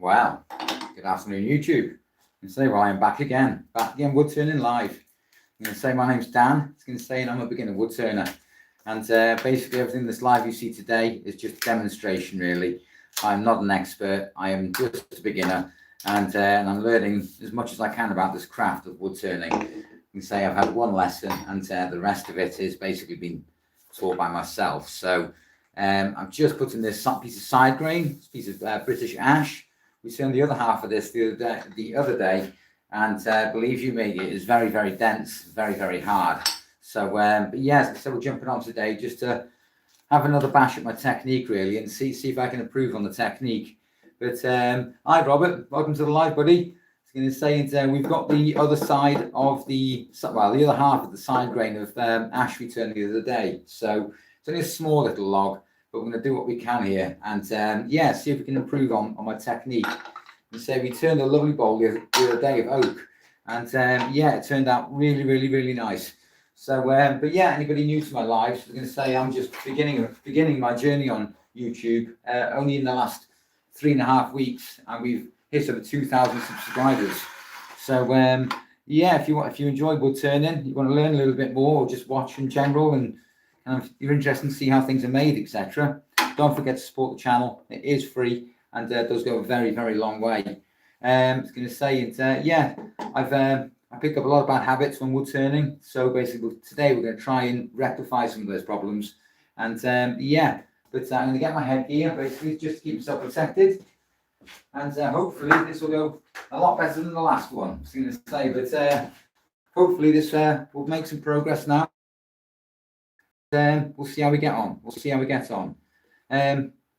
Well, good afternoon, YouTube. And say, well, I'm back again wood turning live. I'm going to say my name's Dan. It's going to say I'm a beginner wood turner. And basically everything this live you see today is just a demonstration, really. I'm not an expert. I am just a beginner. And I'm learning as much as I can about this craft of wood turning. You can say I've had one lesson, and the rest of it has basically been taught by myself. So I'm just putting this piece of side grain, this piece of British ash. We turned the other half of this the other day, and believe you me, it is very, very dense, very, very hard. So, but yes, so we're jumping on today just to have another bash at my technique, really, and see if I can improve on the technique. But hi, Robert, welcome to the live, buddy. I was going to say, we've got the other side of the other half of the side grain of ash we turned the other day. So it's only a small little log, but we're going to do what we can here, and yeah, see if we can improve on my technique. And so we turned a lovely bowl the other day of oak, and yeah, it turned out really, really, really nice. So, but yeah, anybody new to my lives, I'm going to say I'm just beginning my journey on YouTube. Only in the last 3.5 weeks, and we've hit over 2,000 subscribers. So, yeah, if you enjoy wood turning, you want to learn a little bit more, or just watch in general, and you're interested to see how things are made, etc., don't forget to support the channel. It is free, and does go a very, very long way. I was going to say, yeah, I picked up a lot of bad habits when wood turning. So basically, today we're going to try and rectify some of those problems. And yeah, but I'm going to get my headgear basically just to keep myself protected. And hopefully this will go a lot better than the last one. I was going to say, but hopefully this will make some progress now. We'll see how we get on.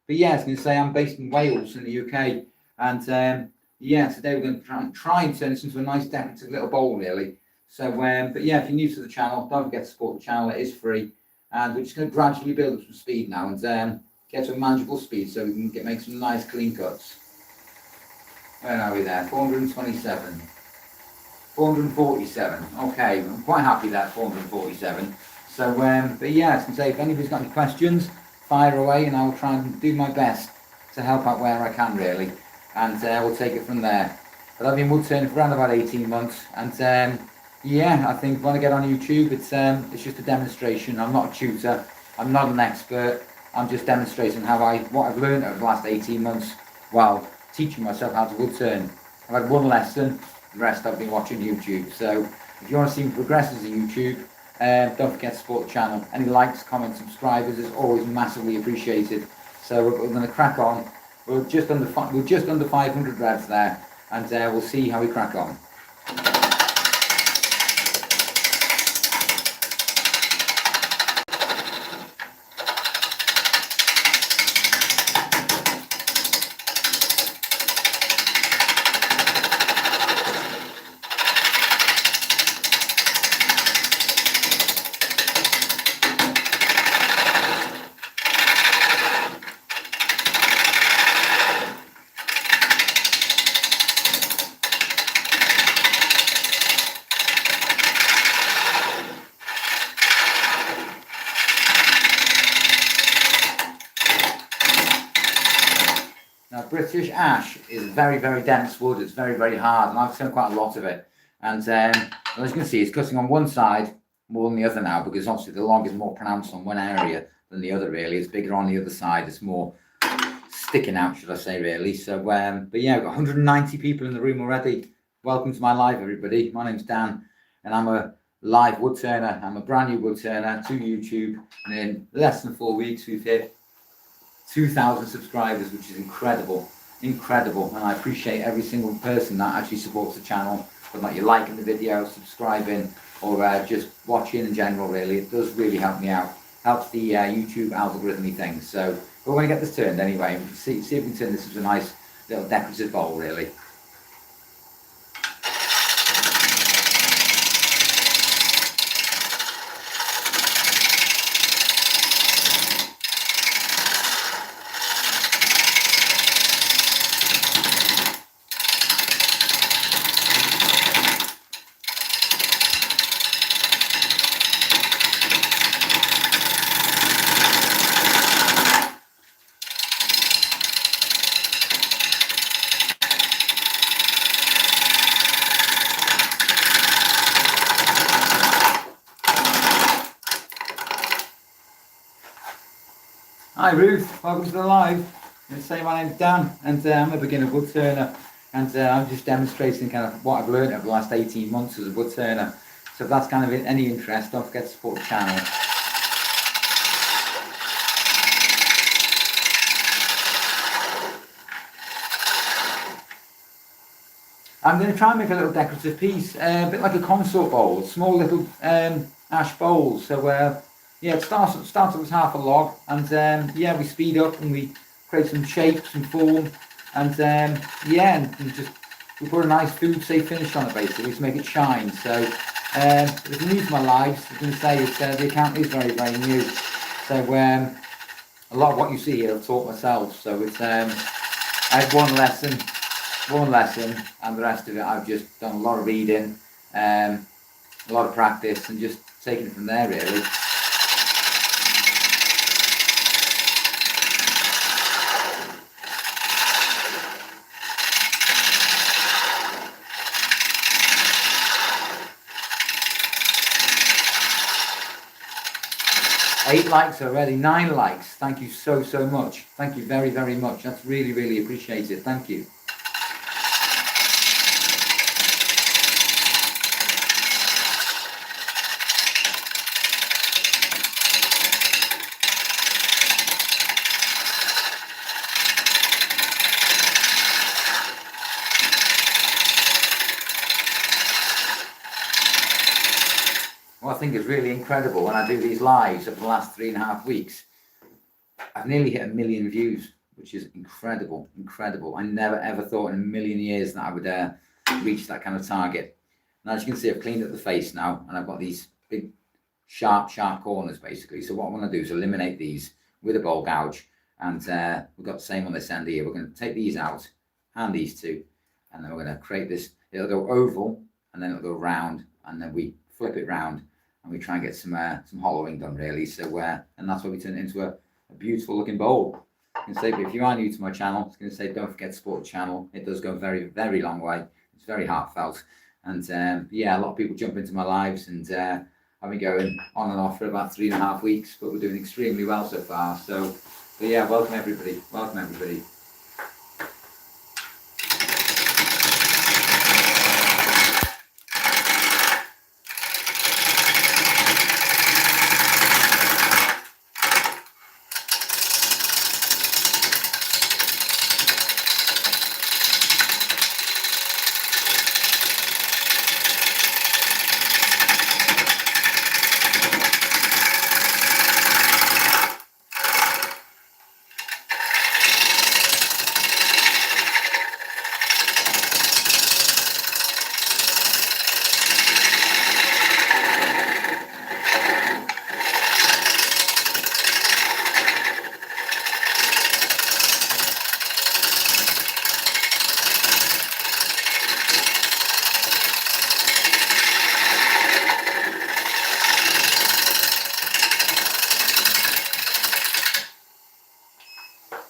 But yeah, I was going to say I'm based in Wales in the UK, and yeah, today we're going to try and turn this into a nice decorative little bowl, really. So, but yeah, if you're new to the channel, don't forget to support the channel. It is free, and we're just going to gradually build up some speed now and get to a manageable speed so we can make some nice clean cuts. Where are we there? 427, 447. Okay, I'm quite happy that 447. So, but yeah, I was going to say, if anybody's got any questions, fire away, and I'll try and do my best to help out where I can, really. And we'll take it from there. But I've been wood turning for around about 18 months, and yeah, I think when I get on YouTube, it's just a demonstration. I'm not a tutor, I'm not an expert. I'm just demonstrating what I've learned over the last 18 months while teaching myself how to wood turn. I've had one lesson, the rest I've been watching YouTube. So if you want to see me progress as a YouTube, don't forget to support the channel. Any likes, comments, subscribers is always massively appreciated. So we're going to crack on. We're just under 500 revs there, and we'll see how we crack on. Now, British ash is very, very dense wood. It's very, very hard, and I've seen quite a lot of it. And as you can see, it's cutting on one side more than the other now, because obviously the log is more pronounced on one area than the other, really. It's bigger on the other side. It's more sticking out, should I say, really. So, but yeah, we've got 190 people in the room already. Welcome to my live, everybody. My name's Dan, and I'm a live wood turner. I'm a brand new wood turner to YouTube, and in less than 4 weeks, we've hit 2,000 subscribers, which is incredible, and I appreciate every single person that actually supports the channel, whether or not you're liking the video, subscribing, or just watching in general. Really, it does really help me out, helps the YouTube algorithmy thing. So we're going to get this turned anyway, and see if we can turn this into a nice little decorative bowl, really. Hi Ruth, welcome to the live. I'm going to say my name's Dan, and I'm a beginner wood turner, and I'm just demonstrating kind of what I've learned over the last 18 months as a wood turner. So if that's kind of any interest, don't forget to support the channel. I'm going to try and make a little decorative piece, a bit like a consort bowl, small little ash bowls. So yeah, it starts off as half a log, and yeah, we speed up and we create some shape, some form, and yeah, and just we put a nice food safe finish on it basically to make it shine. So if you're new to my lives, I'm going to say it's, the account is very, very new. So a lot of what you see here I've taught myself. So it's I had one lesson, and the rest of it I've just done a lot of reading, a lot of practice, and just taking it from there really. 8 likes already, 9 likes. Thank you so much. Thank you very, very much. That's really, really appreciated. Thank you. What I think is really incredible when I do these lives over the last 3.5 weeks, I've nearly hit 1 million views, which is incredible, incredible. I never ever thought in a million years that I would reach that kind of target. And as you can see, I've cleaned up the face now, and I've got these big, sharp corners basically. So what I want to do is eliminate these with a bowl gouge, and we've got the same on this end here. We're going to take these out and these two, and then we're going to create this. It'll go oval, and then it'll go round, and then we flip it round, and we try and get some hollowing done really. So and that's why we turn it into a beautiful looking bowl. I can say, but if you are new to my channel, it's going to say don't forget to support the channel. It does go a very, very long way. It's very heartfelt, and yeah, a lot of people jump into my lives, and I've been going on and off for about 3.5 weeks, but we're doing extremely well so far. So but yeah, welcome everybody, welcome everybody.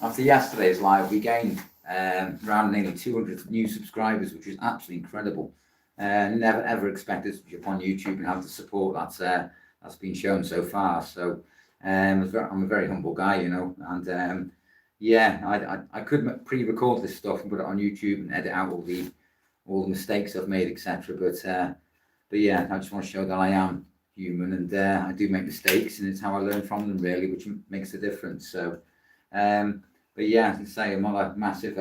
After yesterday's live, we gained around nearly 200 new subscribers, which is absolutely incredible. Never ever expected to be upon YouTube and have the support that's been shown so far. So I'm a very humble guy, you know, and yeah, I could pre-record this stuff and put it on YouTube and edit out all the mistakes I've made, etc. But yeah, I just want to show that I am human, and I do make mistakes, and it's how I learn from them really, which makes a difference. So but yeah, as I say, I'm on a massive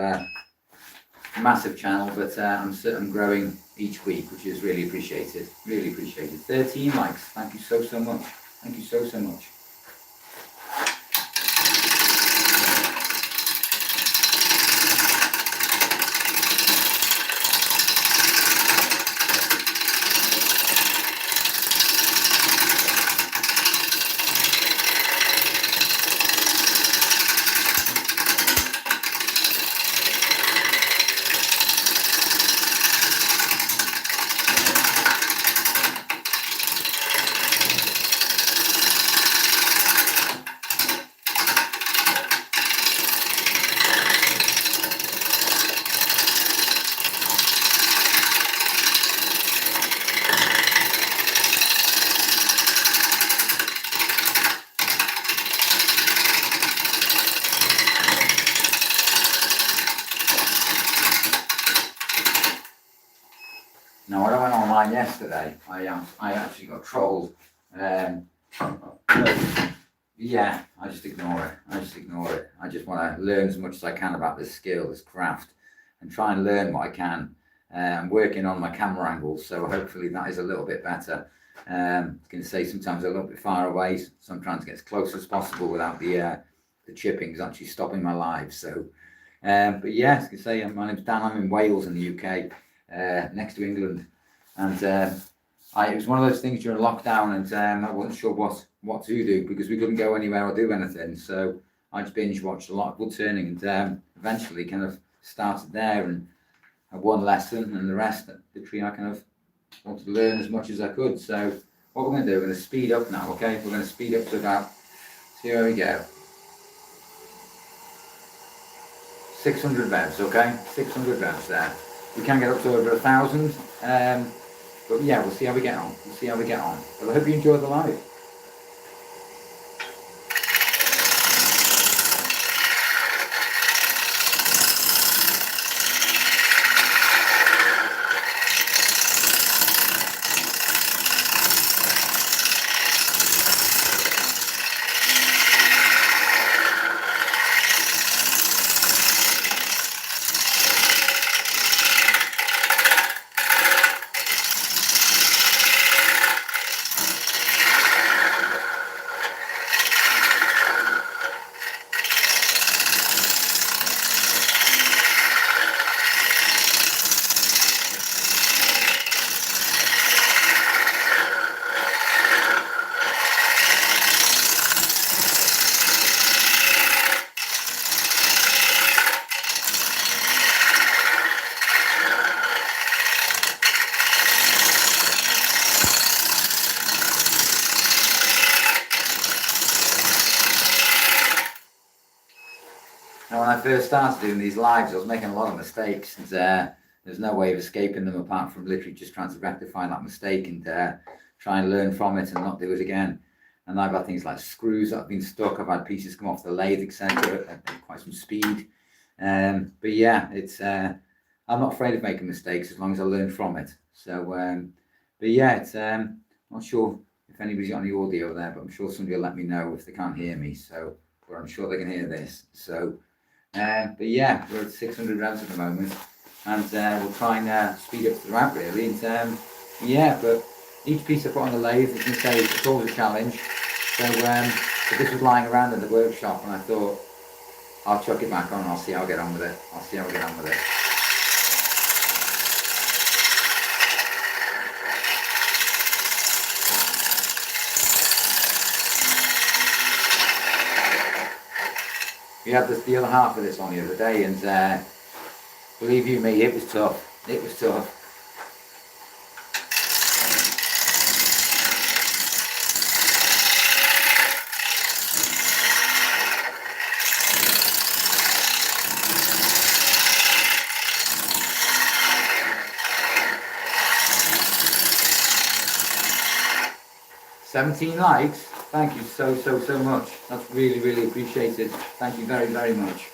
channel, but I'm growing each week, which is really appreciated. Really appreciated. 13 likes. Thank you so much. Thank you so much. online yesterday. I actually got trolled. Yeah, I just ignore it. I just want to learn as much as I can about this skill, this craft, and try and learn what I can. I'm working on my camera angles, so hopefully that is a little bit better. I can say sometimes a little bit far away, so I'm trying to get as close as possible without the chippings actually stopping my live. So, but yeah, as I can say, my name's Dan. I'm in Wales in the UK, next to England, and it was one of those things during lockdown, and I wasn't sure what to do because we couldn't go anywhere or do anything. So I just binge watched a lot of Woodturning, and eventually kind of started there and had one lesson, and the rest, literally, I kind of wanted to learn as much as I could. So what we're going to do, we're going to speed up now, okay? We're going to speed up to about, here we go, 600 revs, okay? 600 revs there. We can get up to over 1,000, but yeah, we'll see how we get on. But I hope you enjoy the live. Now, when I first started doing these lives, I was making a lot of mistakes, and there's no way of escaping them apart from literally just trying to rectify that mistake and try and learn from it and not do it again. And I've had things like screws that have been stuck, I've had pieces come off the lathe, etc. At quite some speed. But yeah, it's I'm not afraid of making mistakes as long as I learn from it. So, but yeah, it's not sure if anybody's got any audio there, but I'm sure somebody will let me know if they can't hear me. So, or I'm sure they can hear this. So. But yeah, we're at 600 revs at the moment, and we'll try and speed up throughout really. And yeah, but each piece I put on the lathe, as you can say, it's always a challenge. So but this was lying around in the workshop, and I thought I'll chuck it back on and I'll see how I get on with it. We had the other half of this on the other day, and believe you me, it was tough. 17 likes. Thank you so much. That's really appreciated. Thank you very much.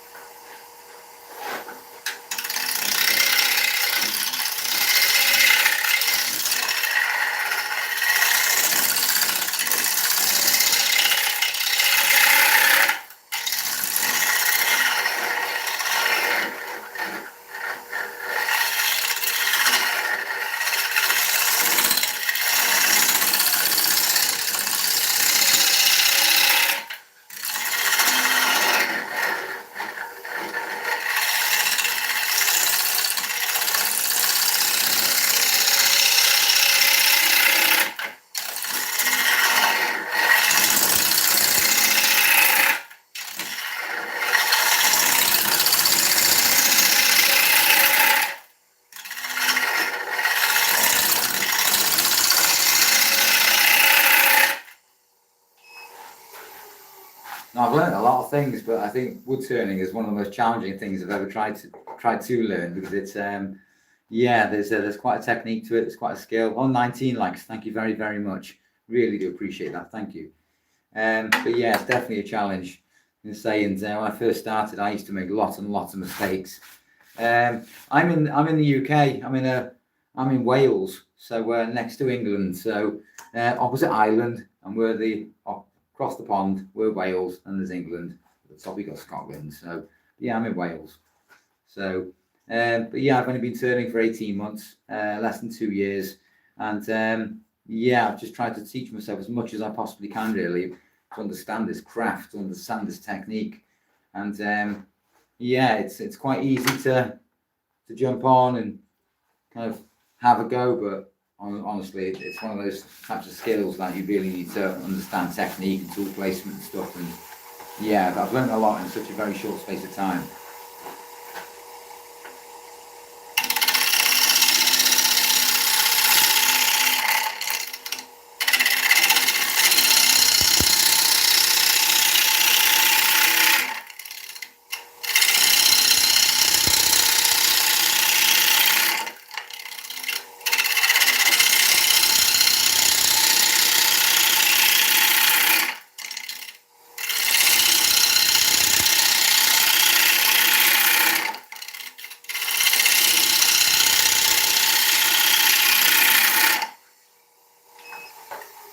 Now, I've learned a lot of things, but I think wood turning is one of the most challenging things I've ever tried to learn, because it's yeah, there's quite a technique to it. There's quite a skill. Oh, 19 likes. Thank you very much. Really do appreciate that. Thank you. But yeah, it's definitely a challenge. In saying, when I first started, I used to make lots and lots of mistakes. I'm in the UK. I'm I'm in Wales, so we're next to England, so opposite island, and we're across the pond, we're Wales, and there's England. At the top we got Scotland, so yeah, I'm in Wales. So, but yeah, I've only been turning for 18 months, less than 2 years, and yeah, I've just tried to teach myself as much as I possibly can, really, to understand this craft, to understand this technique, and yeah, it's quite easy to jump on and kind of have a go, but honestly, it's one of those types of skills that you really need to understand technique and tool placement and stuff. And yeah, I've learned a lot in such a very short space of time.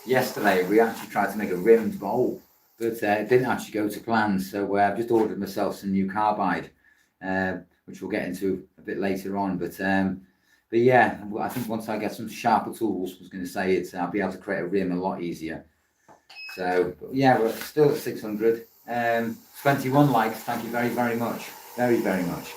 Yesterday we actually tried to make a rimmed bowl, but it didn't actually go to plan, so I've just ordered myself some new carbide, which we'll get into a bit later on, but yeah, I think once I get some sharper tools, I was going to say I'll be able to create a rim a lot easier. So yeah, we're still at 600, 21 likes. Thank you very, very much, very, very much.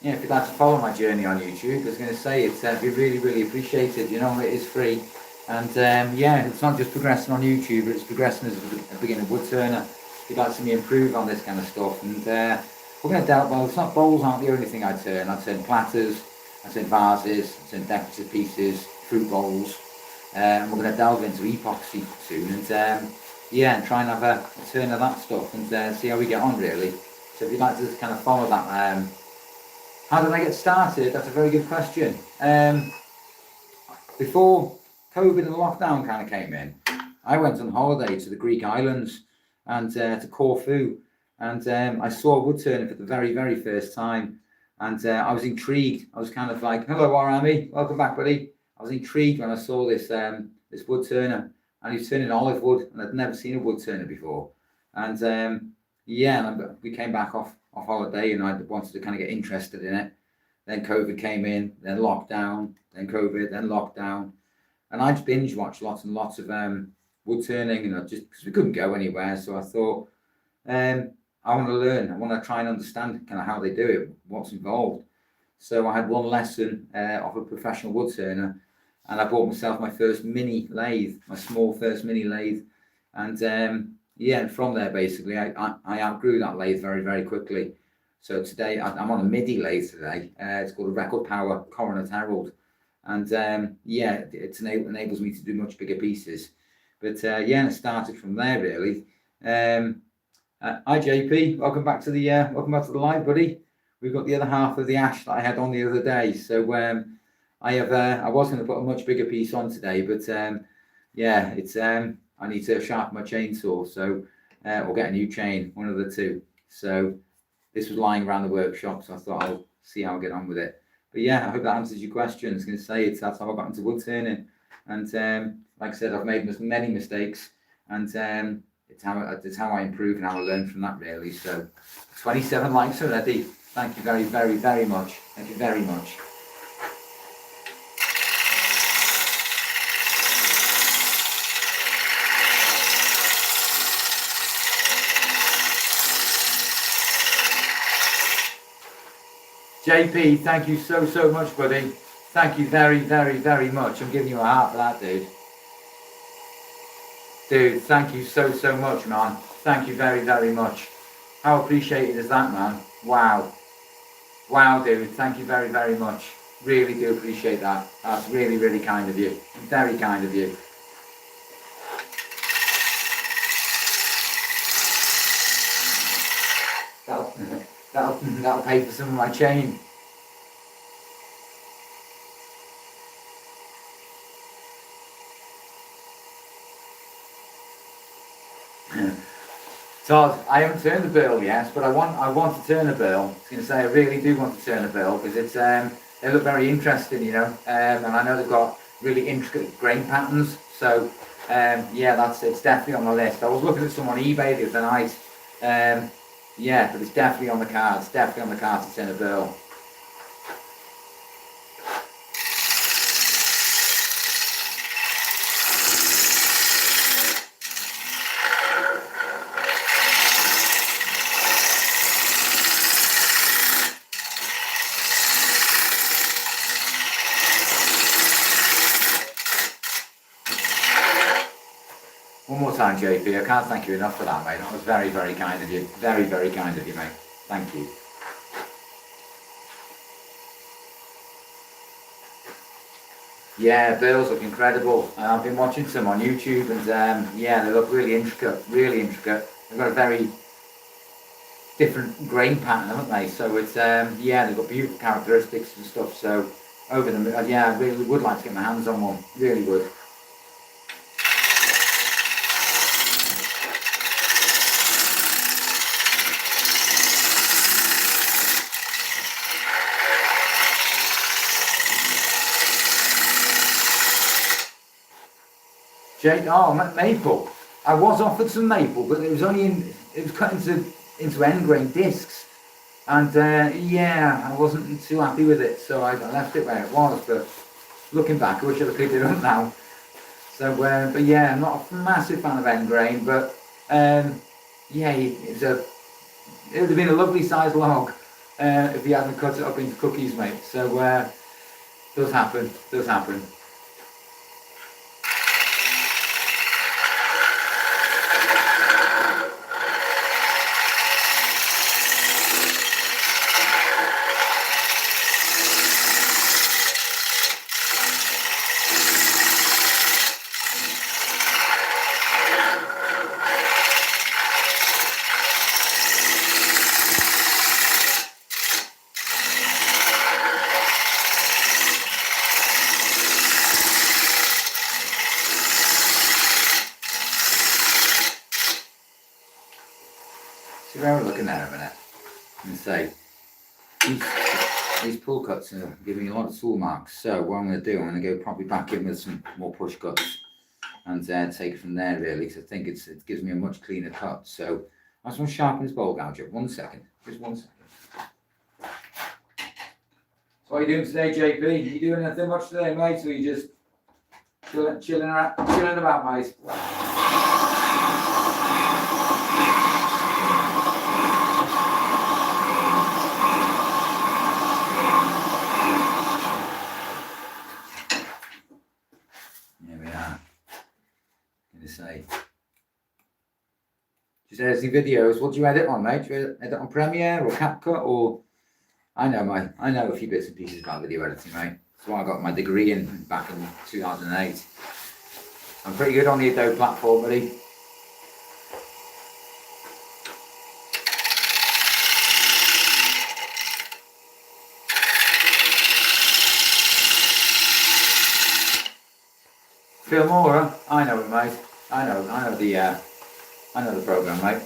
Yeah, if you'd like to follow my journey on YouTube, I was going to say it'd be really, really appreciated. You know, it is free, and yeah, it's not just progressing on YouTube, but it's progressing as a beginner woodturner. If you'd like to see me improve on this kind of stuff, and we're going to delve. Well, it's not bowls aren't the only thing I turn. I turn platters, I turn vases, I turn decorative pieces, fruit bowls, and we're going to delve into epoxy soon, and yeah, and try and have a turn of that stuff, and see how we get on really. So if you'd like to just kind of follow that. How did I get started? That's a very good question. Before COVID and lockdown kind of came in, I went on holiday to the Greek islands and to Corfu, and I saw woodturning for the very, very first time, and I was intrigued. I was kind of like, "Hello, Arami, welcome back, buddy." I was intrigued when I saw this this woodturner, and he's turning olive wood, and I'd never seen a woodturner before, and yeah, we came back off holiday, and I wanted to kind of get interested in it. Then COVID came in, then lockdown, then COVID, then lockdown, and I just binge watched lots and lots of wood turning, and I just because we couldn't go anywhere, so I thought I want to learn, I want to try and understand kind of how they do it, what's involved. So I had one lesson of a professional wood turner, and I bought myself my first mini lathe, my small first mini lathe, and yeah, and from there basically I outgrew that lathe very, very quickly. So today I'm on a MIDI lathe today. It's called a Record Power Coronet Herald, and yeah, it enables me to do much bigger pieces. But yeah, and it started from there really. Hi JP, welcome back to the live, buddy. We've got the other half of the ash that I had on the other day. So I was going to put a much bigger piece on today, but yeah, it's I need to sharpen my chainsaw, so or get a new chain, one of the two. So this was lying around the workshop, so I thought I'll see how I get on with it. But yeah, I hope that answers your question. I was going to say that's how I got into wood turning, and like I said, I've made many mistakes, and it's how I improve and how I learn from that really. So 27 likes already. Thank you very, very, very much. Thank you very much. JP, thank you so much, buddy. Thank you very, very, very much. I'm giving you a heart for that, dude. Dude, thank you so much, man. Thank you very, very much. How appreciated is that, man? Wow. Wow, dude. Thank you very, very much. Really do appreciate that. That's really, really kind of you. Very kind of you. that'll pay for some of my chain. So I haven't turned the bill yet, but I want to turn a bill. I was going to say I really do want to turn a bill because it's they look very interesting, you know, and I know they've got really intricate grain patterns. So yeah, it's definitely on the list. I was looking at some on eBay the other night. Yeah, but it's definitely on the cards. It's definitely on the cards to turn a bill. One more time, JP. I can't thank you enough for that, mate. That was very, very kind of you. Very, very kind of you, mate. Thank you. Yeah, bills look incredible. I've been watching some on YouTube, and yeah, they look really intricate. Really intricate. They've got a very different grain pattern, haven't they? So it's yeah, they've got beautiful characteristics and stuff. So over them, yeah, I really would like to get my hands on one. Really would. Maple. I was offered some maple, but it was cut into end grain discs, and yeah, I wasn't too happy with it, so I left it where it was. But looking back, I wish I'd have picked it up now. So, but yeah, I'm not a massive fan of end grain, but yeah, it would have been a lovely sized log if he hadn't cut it up into cookies, mate. So does happen, does happen. So we're looking at a minute and say these pull cuts are giving me a lot of tool marks. So what I'm going to do, I'm going to go probably back in with some more push cuts and take it from there really, because I think it gives me a much cleaner cut. So I just want to sharpen this bowl gouge up. 1 second, just 1 second. So what are you doing today, JP? Are you doing anything much today, mate? Or are you just chilling about, mate? Say, just editing videos. What do you edit on, mate? Do you edit on Premiere or CapCut or? I know a few bits and pieces about video editing, mate. That's why I got my degree in back in 2008. I'm pretty good on the Adobe platform, buddy. Filmora, I know it, mate. I know the program, mate.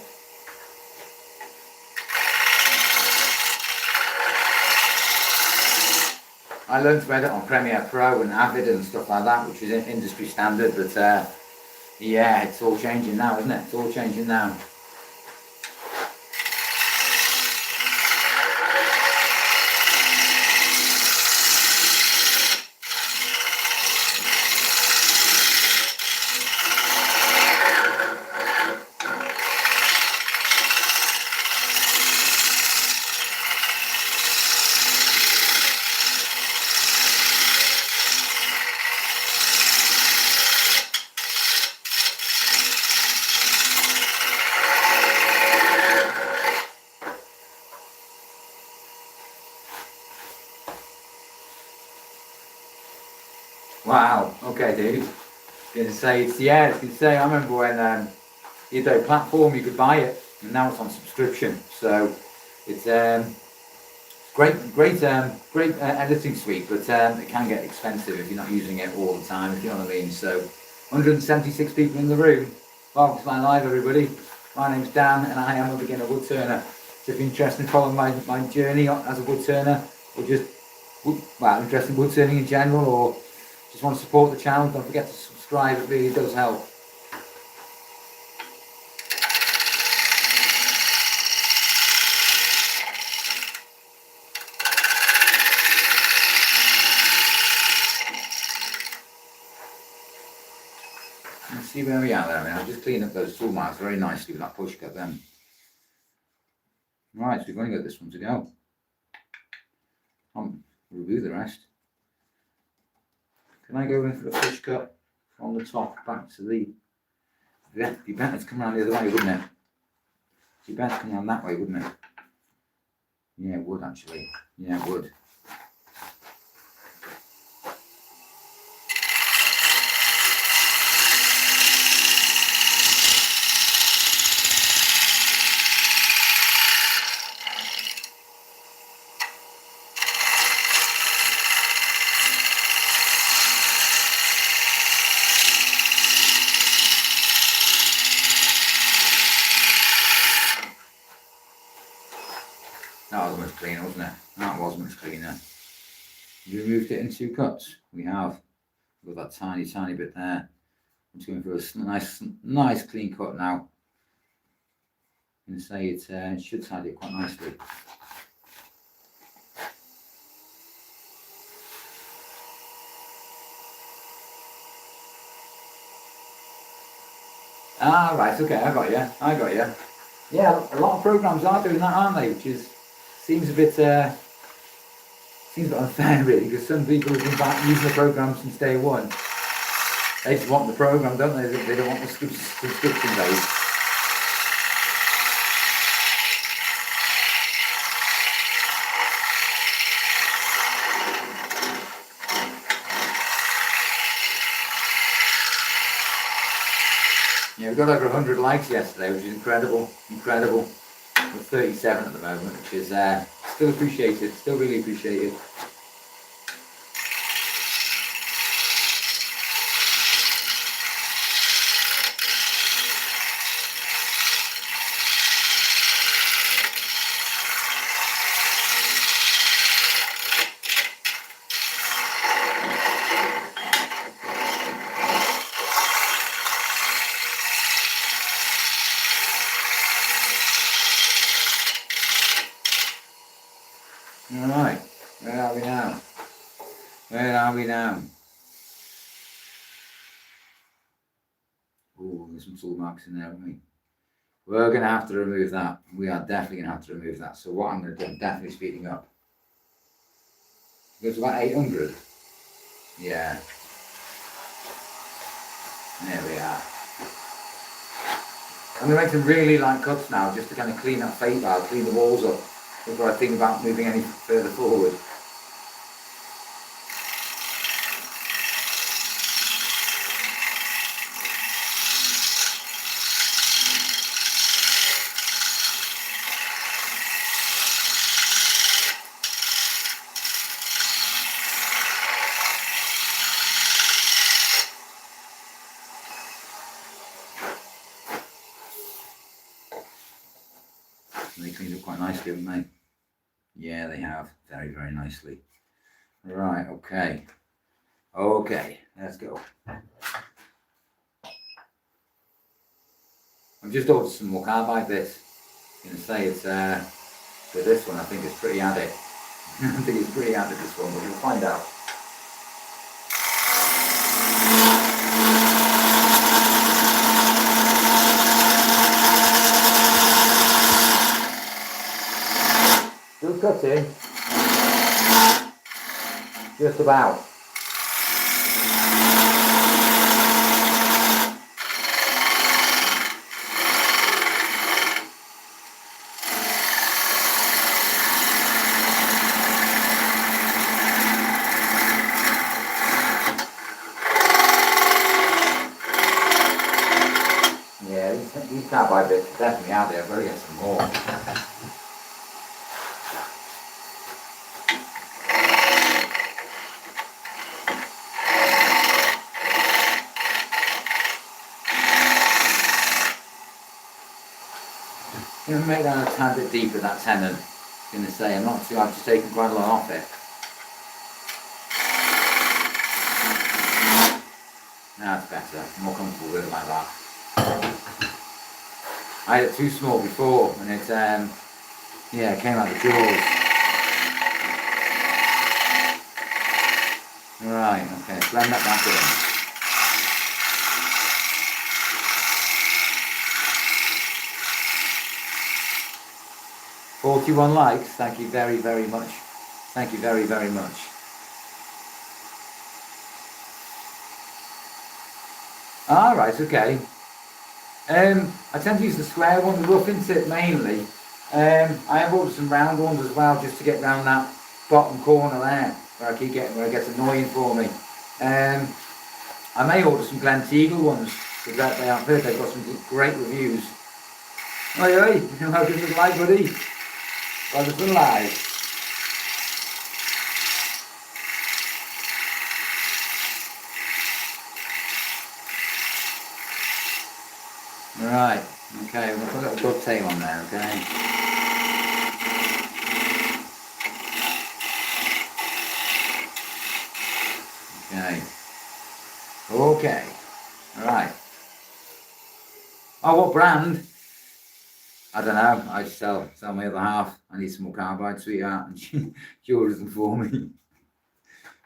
I learned to edit on Premiere Pro and Avid and stuff like that, which is industry standard. But yeah, it's all changing now, isn't it? It's all changing now. Wow. Okay, dude. Gonna say it's gonna say I remember when the Adobe platform you could buy it, and now it's on subscription. So It's great editing suite, but it can get expensive if you're not using it all the time, if you know what I mean. So 176 people in the room. Welcome to my live, everybody. My name's Dan and I am a beginner wood turner. So if you're interested in following my journey as a wood turner, or just interested in wood turning in general, or just want to support the channel, don't forget to subscribe, it really does help. Let's see where we are there. I mean, I'll just clean up those tool marks very nicely with that push cut then. Right, so we've only got this one to go. I'll remove the rest. Can I go in for a push cut on the top back to the... It'd be better to come around the other way, wouldn't it? It'd be better to come around that way, wouldn't it? Yeah, it would actually. Yeah, it would. That was much cleaner, wasn't it? That was much cleaner. We removed it in 2 cuts. We have. We've got that tiny bit there. I'm just going for a nice clean cut now. And say it should tidy it quite nicely. Ah, right, okay, I got you. Yeah, a lot of programs are doing that, aren't they? Which seems a bit unfair, really, because some people have been using the program since day one. They just want the program, don't they? They don't want the subscription base. Yeah, we got over 100 likes yesterday, which is incredible. We're 37 at the moment, which is still appreciated, still really appreciated. Alright, where are we now? Oh, there's some tool marks in there, haven't we? We're going to have to remove that. We are definitely going to have to remove that. So what I'm going to do, I'm definitely speeding up. It goes about 800. Yeah. There we are. I'm going to make some really light cuts now, just to kind of clean that fade bar, clean the walls up, before I think about moving any further forward. They cleaned up quite nicely, haven't they? Yeah, they have. Very, very nicely. Right, okay. Okay, let's go. I've just ordered some more carbide bits. I'm going to say it's, for this one, I think it's pretty added. I think it's pretty added, this one, but we'll find out. Still cutting. Just about. Yeah, these carbide bits are definitely out there. I've got to get some more. I'm going to make that a tad bit deeper, that tenon. I'm going to say, I'm not too, I've just taken quite a lot off it. That's better, I'm more comfortable with it like that. I had it too small before, and it, yeah, it came out the jaws. Right, okay, blend that back in. "41 likes, thank you very, very much. Thank you very, very much." All right, okay. I tend to use the square one, the roughing tip mainly. I have ordered some round ones as well, just to get round that bottom corner there, where I keep getting, where it gets annoying for me. I may order some Glen Teagle ones, because they are good. They've got some great reviews. Oi, oi, welcome to the live, buddy. Welcome to the live. Right, okay, we'll put a little dovetail on there, okay? Okay, right. Oh, what brand? I don't know, I just tell my other half, I need some more carbide, sweetheart, and she orders them for me.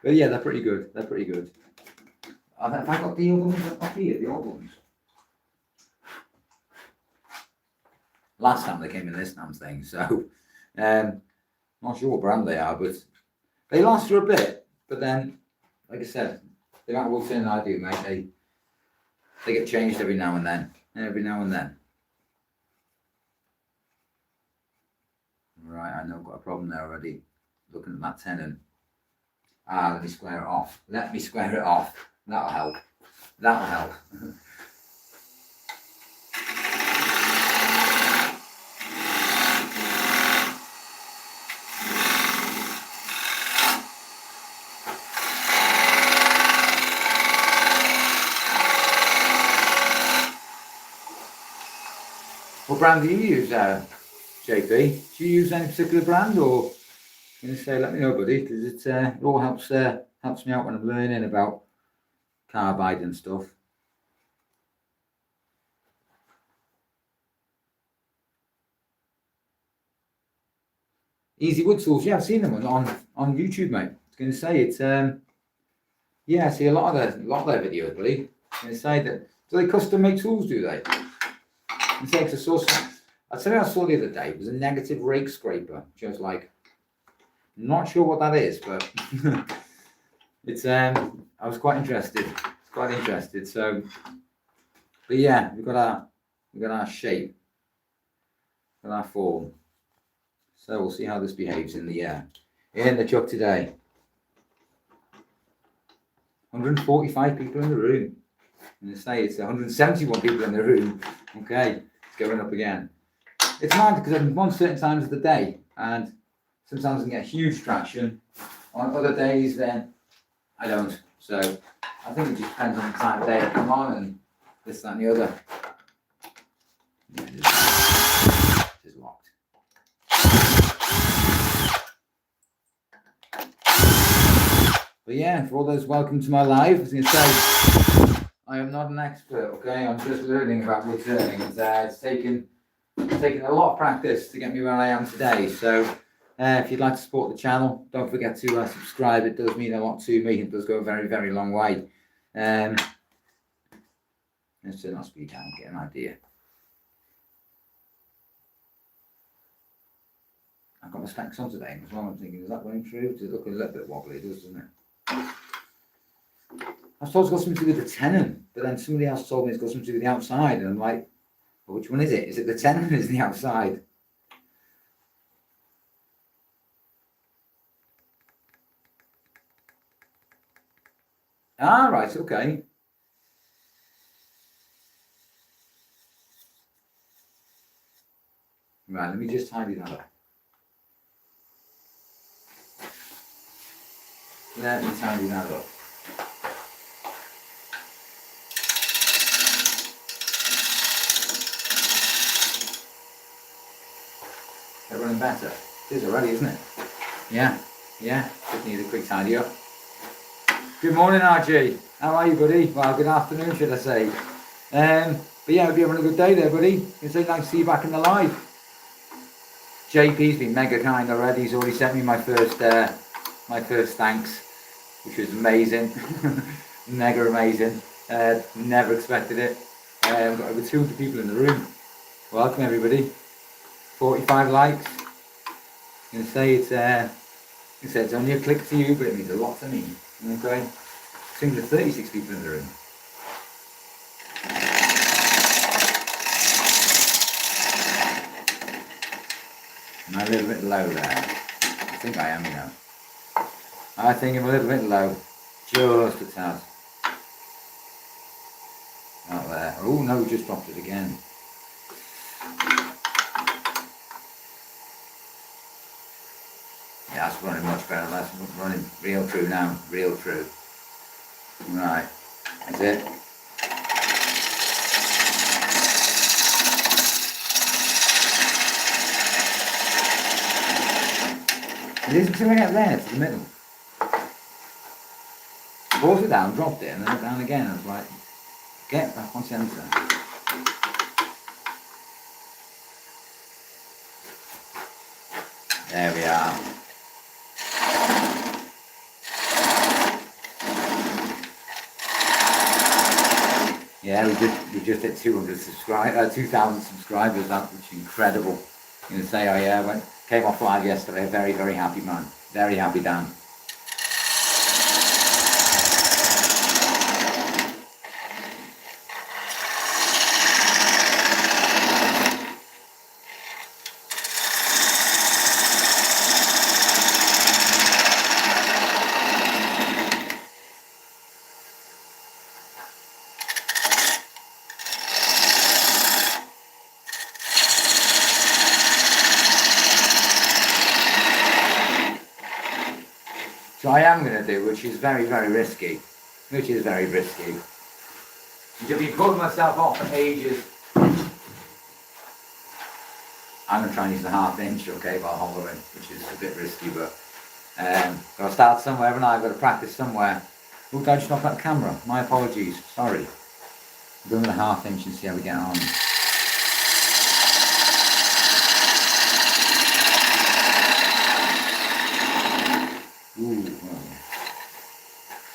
But yeah, they're pretty good, they're pretty good. Have I got the other ones up here, the old ones? Last time they came in this damn thing, so not sure what brand they are, but they last for a bit. But then, like I said, the amount of Woodturning I do, mate, they get changed every now and then. Right, I know I've got a problem there already. Looking at that tenon. Let me square it off. That'll help. What brand do you use, JP? Do you use any particular brand, or I'm going to say, let me know, buddy, because it all helps me out when I'm learning about carbide and stuff. Easy Wood Tools, yeah, I've seen them on YouTube, mate. I was going to say it's yeah, I see a lot of their videos, buddy. I was going to say that, do they custom make tools? Do they? And say, I tell you, I saw the other day, it was a negative rake scraper, which I was like, not sure what that is, but it's I was quite interested. So, but yeah, we've got our shape, got our form. So we'll see how this behaves in the truck today. 145 people in the room. I'm going to say it's 171 people in the room. Okay, it's going up again. It's hard because I'm on certain times of the day, and sometimes I can get huge traction. On other days, then I don't. So I think it just depends on the time of day I come on and this, that, and the other. Yeah, it is locked. But yeah, for all those welcome to my live, I was going to say, I am not an expert, okay? I'm just learning about woodturning. It's taken a lot of practice to get me where I am today. So if you'd like to support the channel, don't forget to subscribe. It does mean a lot to me. It does go a very, very long way. Let's turn our speed down and get an idea. I've got my specs on today as well. I'm thinking, is that going through? It's looking a little bit wobbly, doesn't it? I was told it's got something to do with the tenon, but then somebody else told me it's got something to do with the outside, and I'm like, well, which one is it? Is it the tenon or is it the outside? Ah, right, okay. Right, let me just tidy that up. Let me tidy that up. They're running better. It is already, isn't it? Yeah, yeah. Just need a quick tidy up. Good morning, RG. How are you, buddy? Well, good afternoon, should I say. But yeah, hope you're having a good day there, buddy. It's so nice to see you back in the live. JP's been mega kind already. He's already sent me my first thanks, which was amazing. Mega amazing. Never expected it. Got over 200 people in the room. Welcome, everybody. 45 likes. I'm gonna say it's only a click to you, but it means a lot to me. Okay. 236 people in the room. Am I a little bit low there? I think I am, you know. I think I'm a little bit low. Just a tad. Not there. Oh no, we just dropped it again. Yeah, that's running much better. That's running real true now. Real true. Right. That's it. It isn't coming out there to the middle. Brought it down, dropped it, and then down again. I was like, get back on centre. There we are. Yeah, we just hit 2,000 subscribers. That's incredible. I'm gonna say I came off live yesterday. Very, very happy man. Very happy, Dan. So I am going to do, which is very, very risky. Which is very risky. I've been pulling myself off for ages. I'm going to try and use the 1/2 inch, okay, while hollowing, which is a bit risky, but I'll start somewhere, and I've got to practice somewhere. Oh, did I just knock that camera? My apologies, sorry. I'm going with a 1/2 inch and see how we get on. Ooh, well,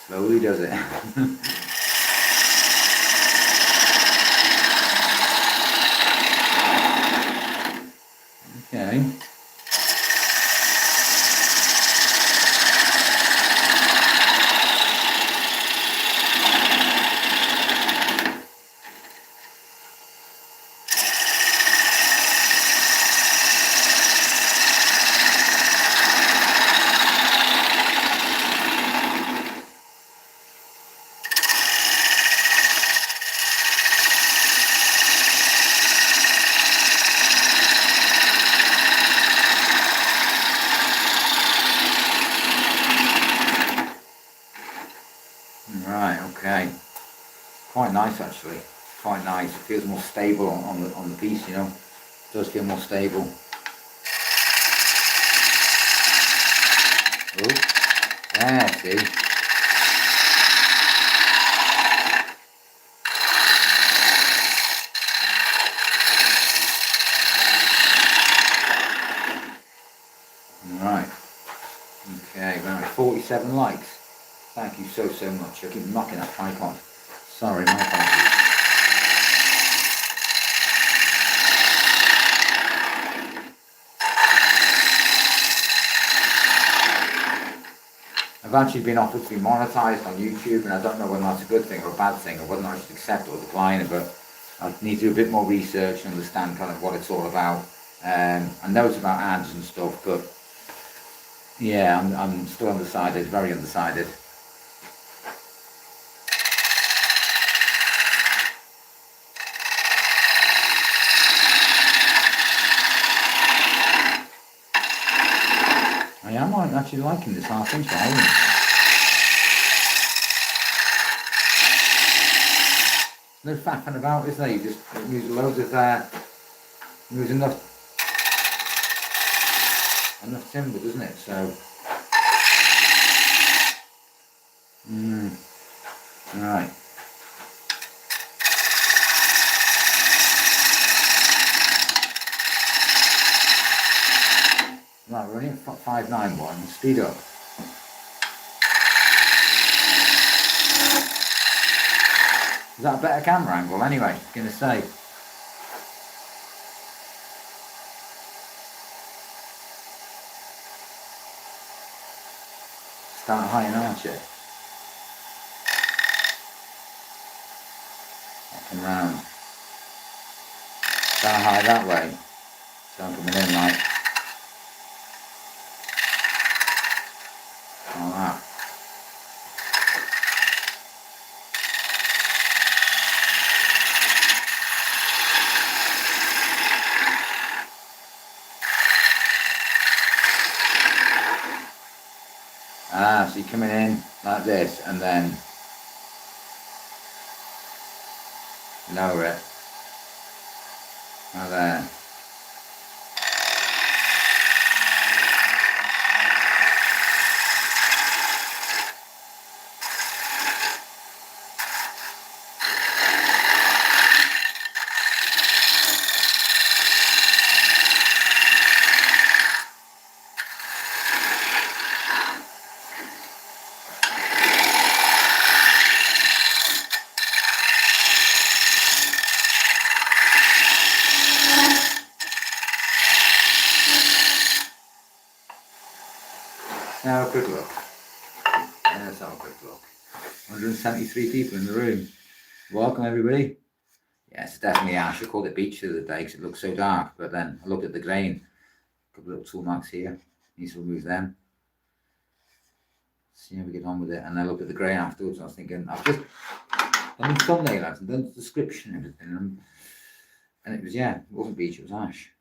slowly does it. Okay. Right, okay. Quite nice actually. Quite nice. It feels more stable on the piece, you know. It does feel more stable. Oh, there, see. Right. Okay, right. 47 likes. Thank you so much. I keep knocking that tripod. Sorry, my apologies. I've actually been offered to be monetized on YouTube, and I don't know whether that's a good thing or a bad thing, or whether I should accept or decline it, but I need to do a bit more research and understand kind of what it's all about. I know it's about ads and stuff, but yeah, I'm still undecided, very undecided. I am actually liking this 1/2 inch volume. No faffing about, is there? You just use loads of use enough. enough timber, doesn't it? So, right. Right, we're only at 591. Speed up. Is that a better camera angle? Anyway, going to say. Start high and arch it. Up and round. Start high that way. So I'm coming in like. Like that. So you're coming in like this and then lower it. Right there. Now a quick look. Let's have a quick look. 173 people in the room. Welcome everybody. Yeah, it's definitely ash. I called it beach the other day because it looks so dark. But then I looked at the grain. A couple of little tool marks here. Need to remove them. See how we get on with it. And I looked at the grain afterwards. And I was thinking, I've just done the thumbnail and done the description and everything. And it was, yeah, it wasn't beach, it was ash.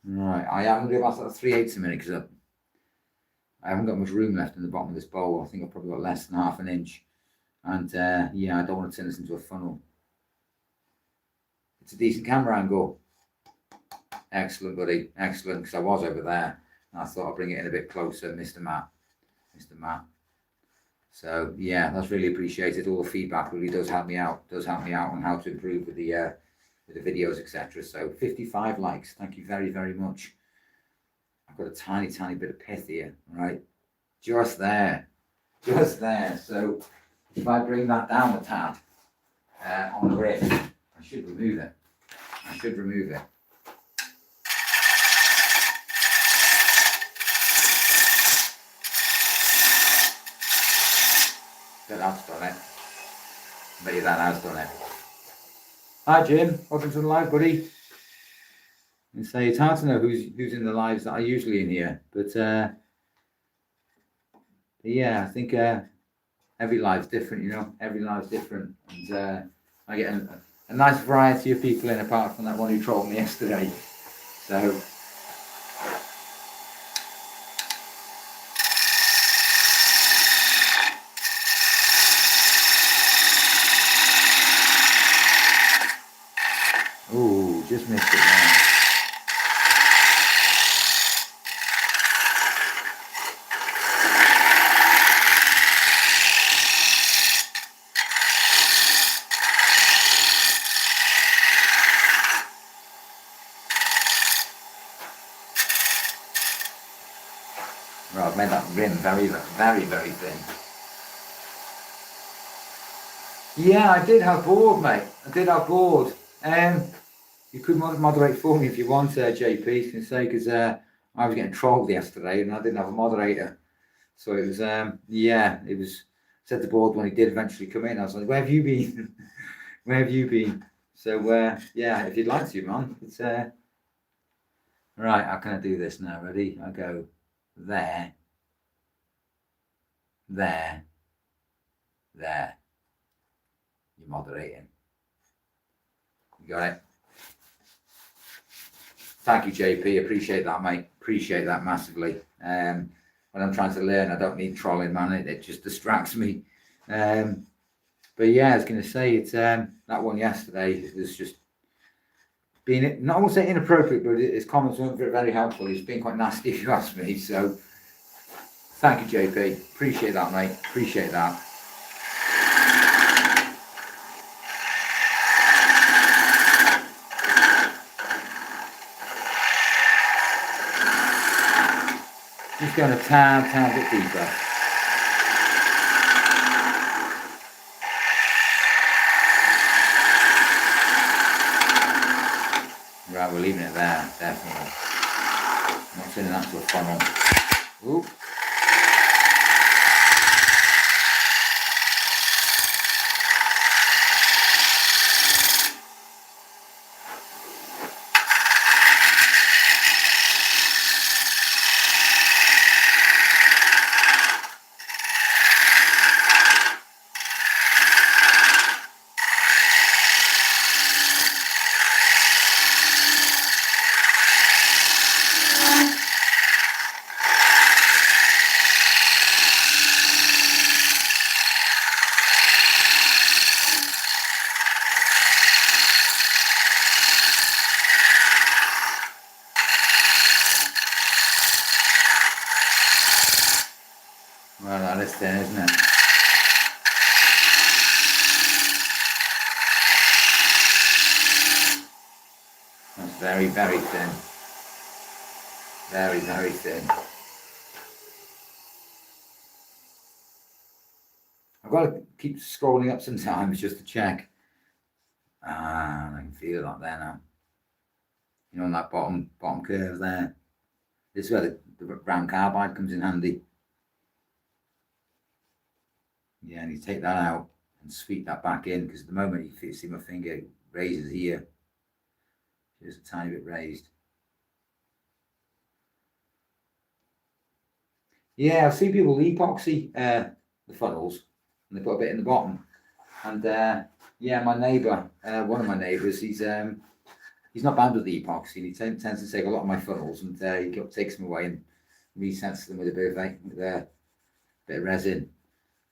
Right, I am going to do about 3/8 a minute because I haven't got much room left in the bottom of this bowl. I think I've probably got less than half an inch. And yeah, I don't want to turn this into a funnel. It's a decent camera angle. Excellent, buddy. Excellent, because I was over there. And I thought I'd bring it in a bit closer, Mr. Matt. So yeah, that's really appreciated. All the feedback really does help me out. On how to improve with the videos, etc. So 55 likes. Thank you very, very much. I've got a tiny, tiny bit of pith here, right? Just there. So if I bring that down a tad on the rip, I should remove it. Bet that's done it. Bet you that has done it. Hi Jim, welcome to the live, buddy. And say it's hard to know who's in the lives that are usually in here, but yeah, I think every live's different, you know. Every live's different, and I get a nice variety of people in, apart from that one who trolled me yesterday. So. Ooh, just missed it now. Right, I've made that rim very, very, very thin. Yeah, I did have board, mate. You could moderate for me if you want, JP. I was going to say, because I was getting trolled yesterday and I didn't have a moderator. So it was, yeah, it was, said the board when he did eventually come in. I was like, where have you been? So, yeah, if you'd like to, man. It's, right, how can I do this now? Ready? I go there. You're moderating. You got it? Thank you, JP. Appreciate that, mate. Appreciate that massively. When I'm trying to learn, I don't need trolling, man. It just distracts me. But yeah, I was going to say, it's that one yesterday. It was just being, not to say inappropriate, but it's common, so very helpful. He's been quite nasty if you ask me. So thank you, JP. Appreciate that, mate. Appreciate that. Just going a tad bit deeper. Right, we're leaving it there, definitely. I'm not turning that to a funnel. Ooh. Well, that is thin, isn't it? That's very, very thin. Very, very thin. I've got to keep scrolling up sometimes just to check. Ah, I can feel that there now. You know, on that bottom curve there. This is where the round carbide comes in handy. Yeah, and you take that out and sweep that back in, because at the moment you see my finger raises here. Just a tiny bit raised. Yeah, I've seen people epoxy the funnels, and they put a bit in the bottom. And yeah, my neighbour, one of my neighbours, he's not bad with the epoxy. He tends to take a lot of my funnels, and he takes them away and resets them with a bit of resin.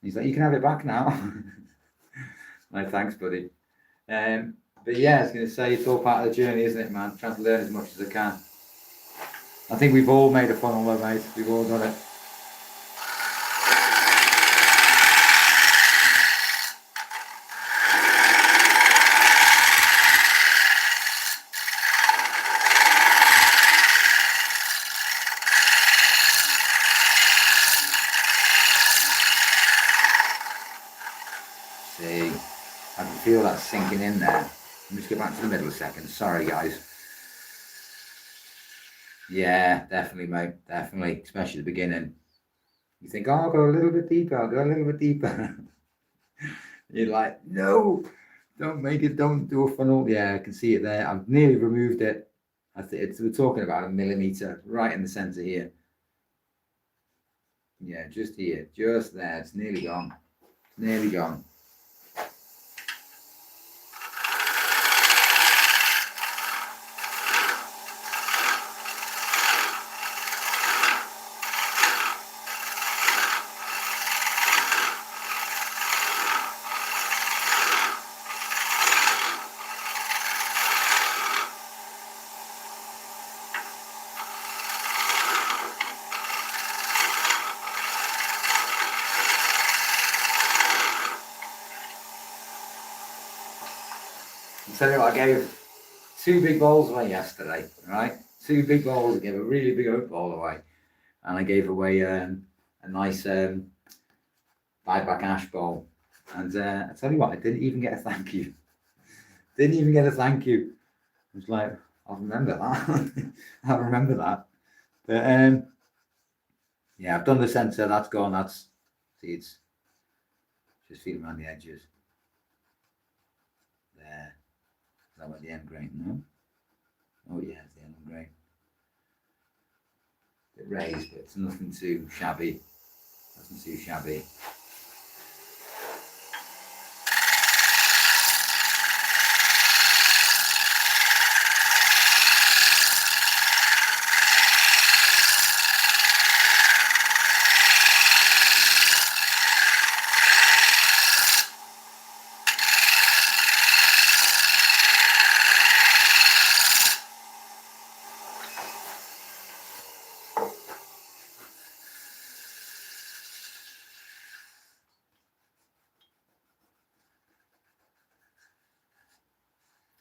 He's like, you can have it back now. No, thanks, buddy. But yeah, I was going to say, it's all part of the journey, isn't it, man? Trying to learn as much as I can. I think we've all made a funnel though, mate. We've all done it. See, I can feel that sinking in there. Let me just get back to the middle a second. Sorry, guys. Yeah, definitely, mate. Definitely, especially at the beginning. You think, oh, I'll go a little bit deeper. I'll go a little bit deeper. You're like, no, don't do a funnel. Yeah, I can see it there. I've nearly removed it. We're talking about a millimeter right in the center here. Yeah, just here, just there. It's nearly gone. It's nearly gone. Tell you what, I gave 2 big bowls away yesterday, right? 2 big bowls. I gave a really big oak bowl away, and I gave away a nice buyback ash bowl. And I tell you what, I didn't even get a thank you. Didn't even get a thank you. I was like, I'll remember that. I'll remember that. But yeah, I've done the centre. That's gone. See, it's just feeling around the edges. There. Is that what the end grain? No? Oh yeah, it's the end grain. A bit raised, but it's nothing too shabby. Nothing too shabby.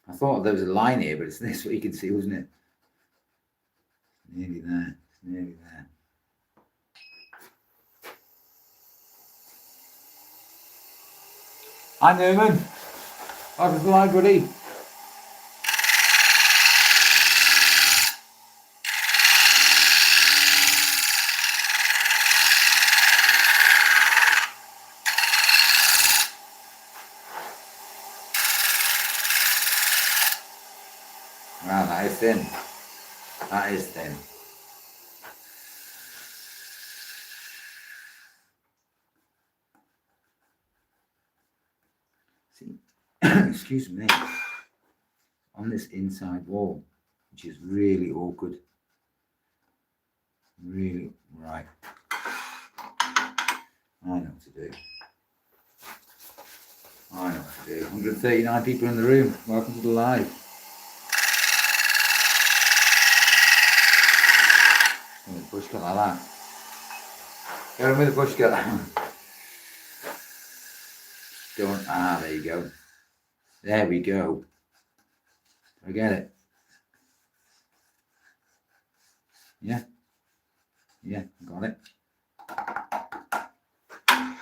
I thought there was a line here, but it's this what you can see, wasn't it? Nearly there. Nearly there. Hi Newman. Welcome to the live, buddy. Wow, that is thin. That is thin. See, excuse me, on this inside wall, which is really awkward. Really, right. I know what to do. I know what to do. 139 people in the room. Welcome to the live. With a push cut like that. Go on with a push cut. Don't. Ah, there you go. There we go. I get it. Yeah. Yeah, got it.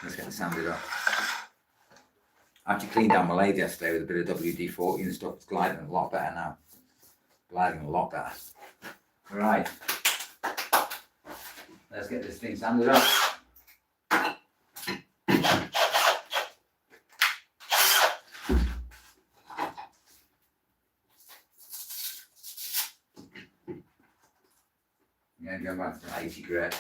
Let's get it sanded up. I actually cleaned down my lathe yesterday with a bit of WD-40 and stuff. It's gliding a lot better now. Gliding a lot better. Right. Let's get this thing sanded up. Yeah, go back to 80 grit.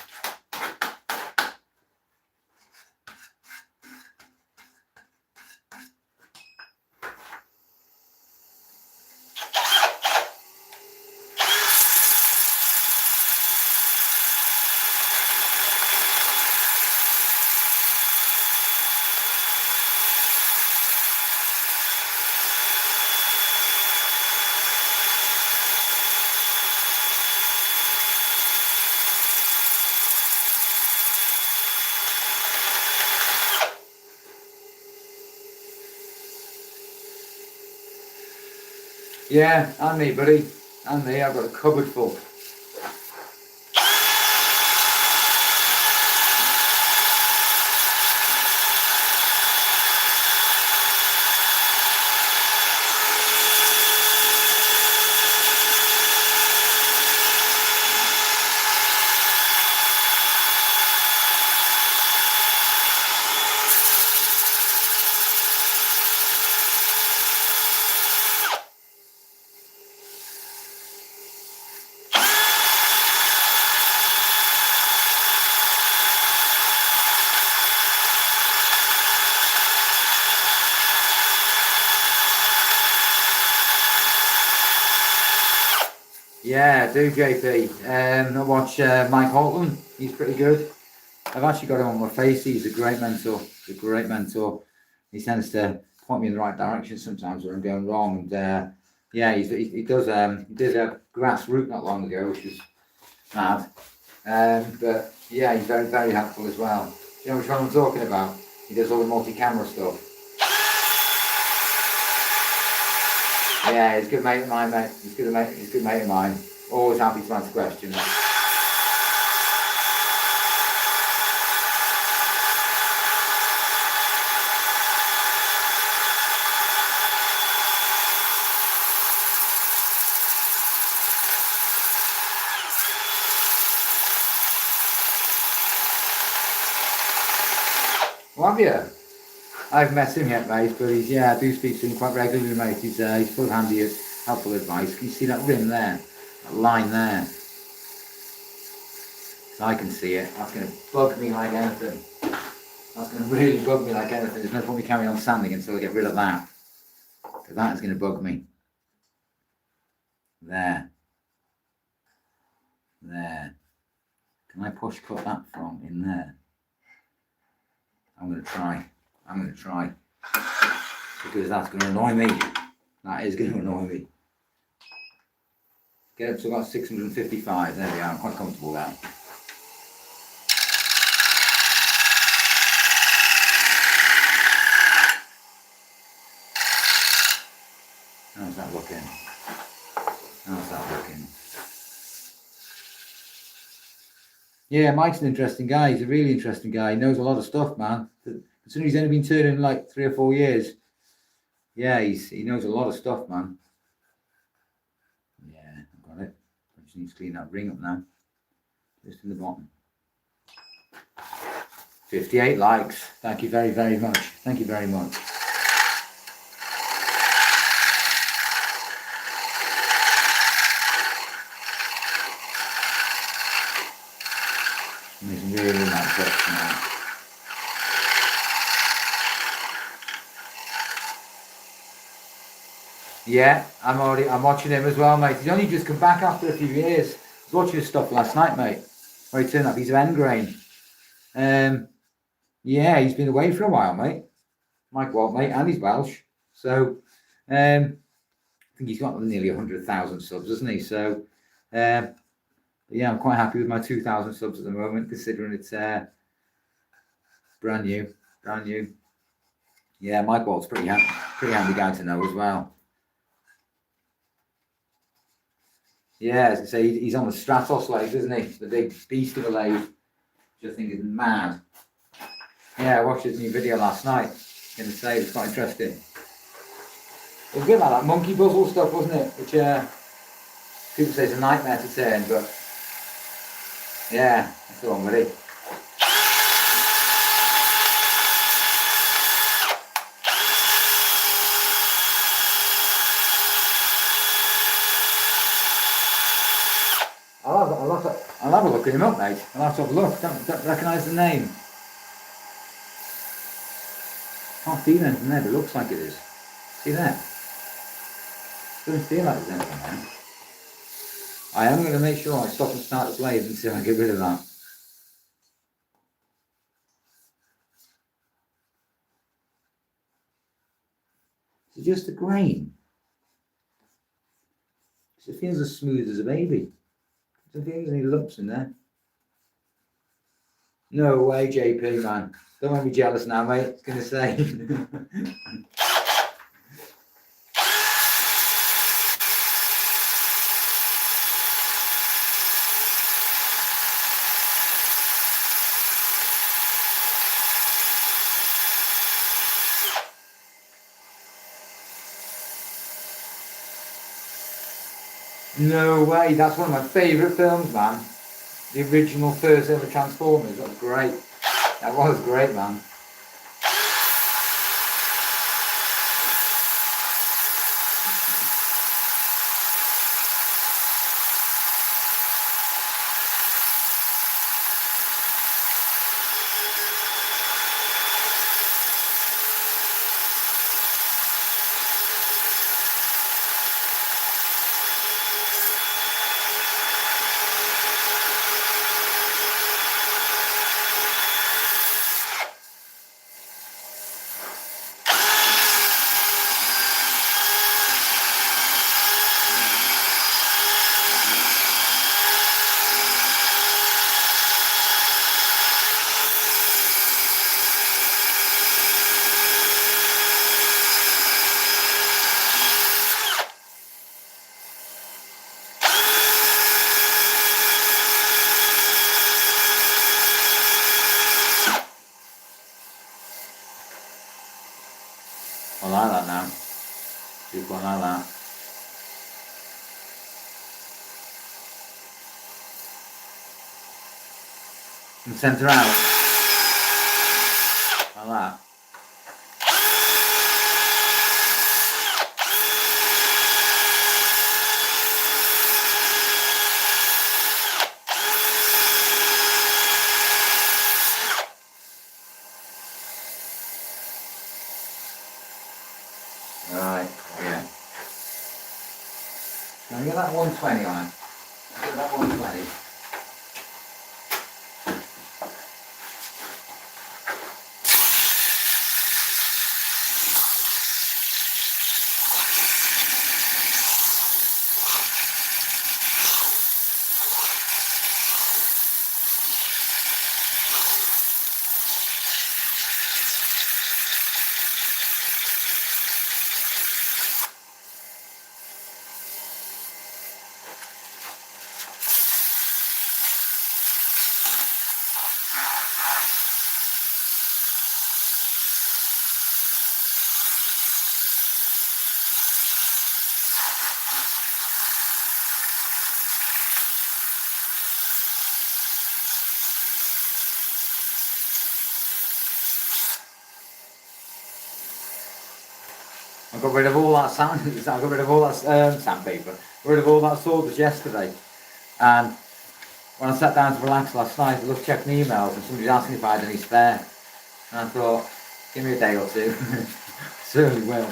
Yeah, and me, buddy. And me, I've got a cupboard full. Yeah, do JP. I watch Mike Holton. He's pretty good. I've actually got him on my face. He's a great mentor. He's a great mentor. He tends to point me in the right direction sometimes when I'm going wrong. And yeah, he does. He did a grass root not long ago, which was mad. But yeah, he's very, very helpful as well. You know which one I'm talking about? He does all the multi-camera stuff. Yeah, he's a good mate of mine, mate. He's a good mate of mine. Always happy to answer questions. Well, have you? I've met him yet, mate, but he's, yeah, I do speak to him quite regularly, mate. He's full of handy, helpful advice. Can you see that rim there? That line there? So I can see it. That's going to bug me like anything. That's going to really bug me like anything. There's no point me carrying on sanding until I get rid of that. Because that is going to bug me. There. There. Can I push cut that from in there? I'm going to try. I'm going to try. Because that's going to annoy me. That is going to annoy me. Get up to about 655. There we are. I'm quite comfortable now. How's that looking? How's that looking? Yeah, Mike's an interesting guy. He's a really interesting guy. He knows a lot of stuff, man. Considering he's only been turning like 3 or 4 years. Yeah, he knows a lot of stuff, man. Yeah, I've got it. I just need to clean that ring up now. Just in the bottom. 58 likes. Thank you very, very much. Thank you very much. And it's really nice box now. Yeah, I'm watching him as well, mate. He's only just come back after a few years. I was watching his stuff last night, mate. Where he turned up, he's of end grain. Yeah, he's been away for a while, mate. Mike Walt, mate, and he's Welsh. So I think he's got nearly 100,000 subs, hasn't he? So yeah, I'm quite happy with my 2,000 subs at the moment, considering it's brand new. Yeah, Mike Walt's pretty handy guy to know as well. Yeah, as I say, he's on the Stratos lathe, isn't he? The big beast of a lathe, which I think is mad. Yeah, I watched his new video last night. Going to say, it's quite interesting. It was a bit like that monkey puzzle stuff, wasn't it? Which people say is a nightmare to turn, but yeah, that's the one, really. I'll have a look at him up, mate. I'll have to have a look. Don't recognise the name. Can't feel anything there, but it looks like it is. See that? Doesn't feel like there's anything there. I am going to make sure I stop and start this lathe until I get rid of that. It's just a grain. It feels as smooth as a baby. I don't think there's any lumps in there. No way, JP, man. Don't make me jealous now, mate. I was going to say. No way, that's one of my favourite films, man. The original first ever Transformers, that was great. That was great, man. I like that now. People like that. And centre out. Like that. Right, yeah. Can I get that 120 on it? Get that 120. I got rid of all that sand. I got rid of all that sandpaper. Got rid of all that sawdust yesterday. And when I sat down to relax last night, I looked checking emails and somebody asked me if I had any spare. And I thought, give me a day or two. Certainly will.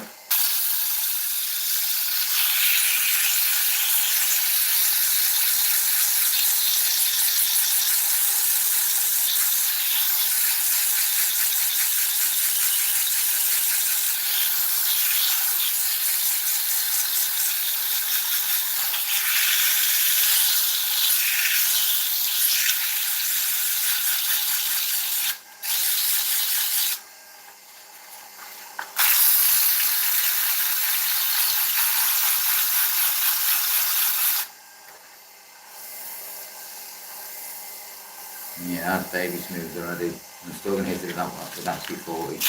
Yeah, that's baby smooth already. I'm still going to hit it with that 240.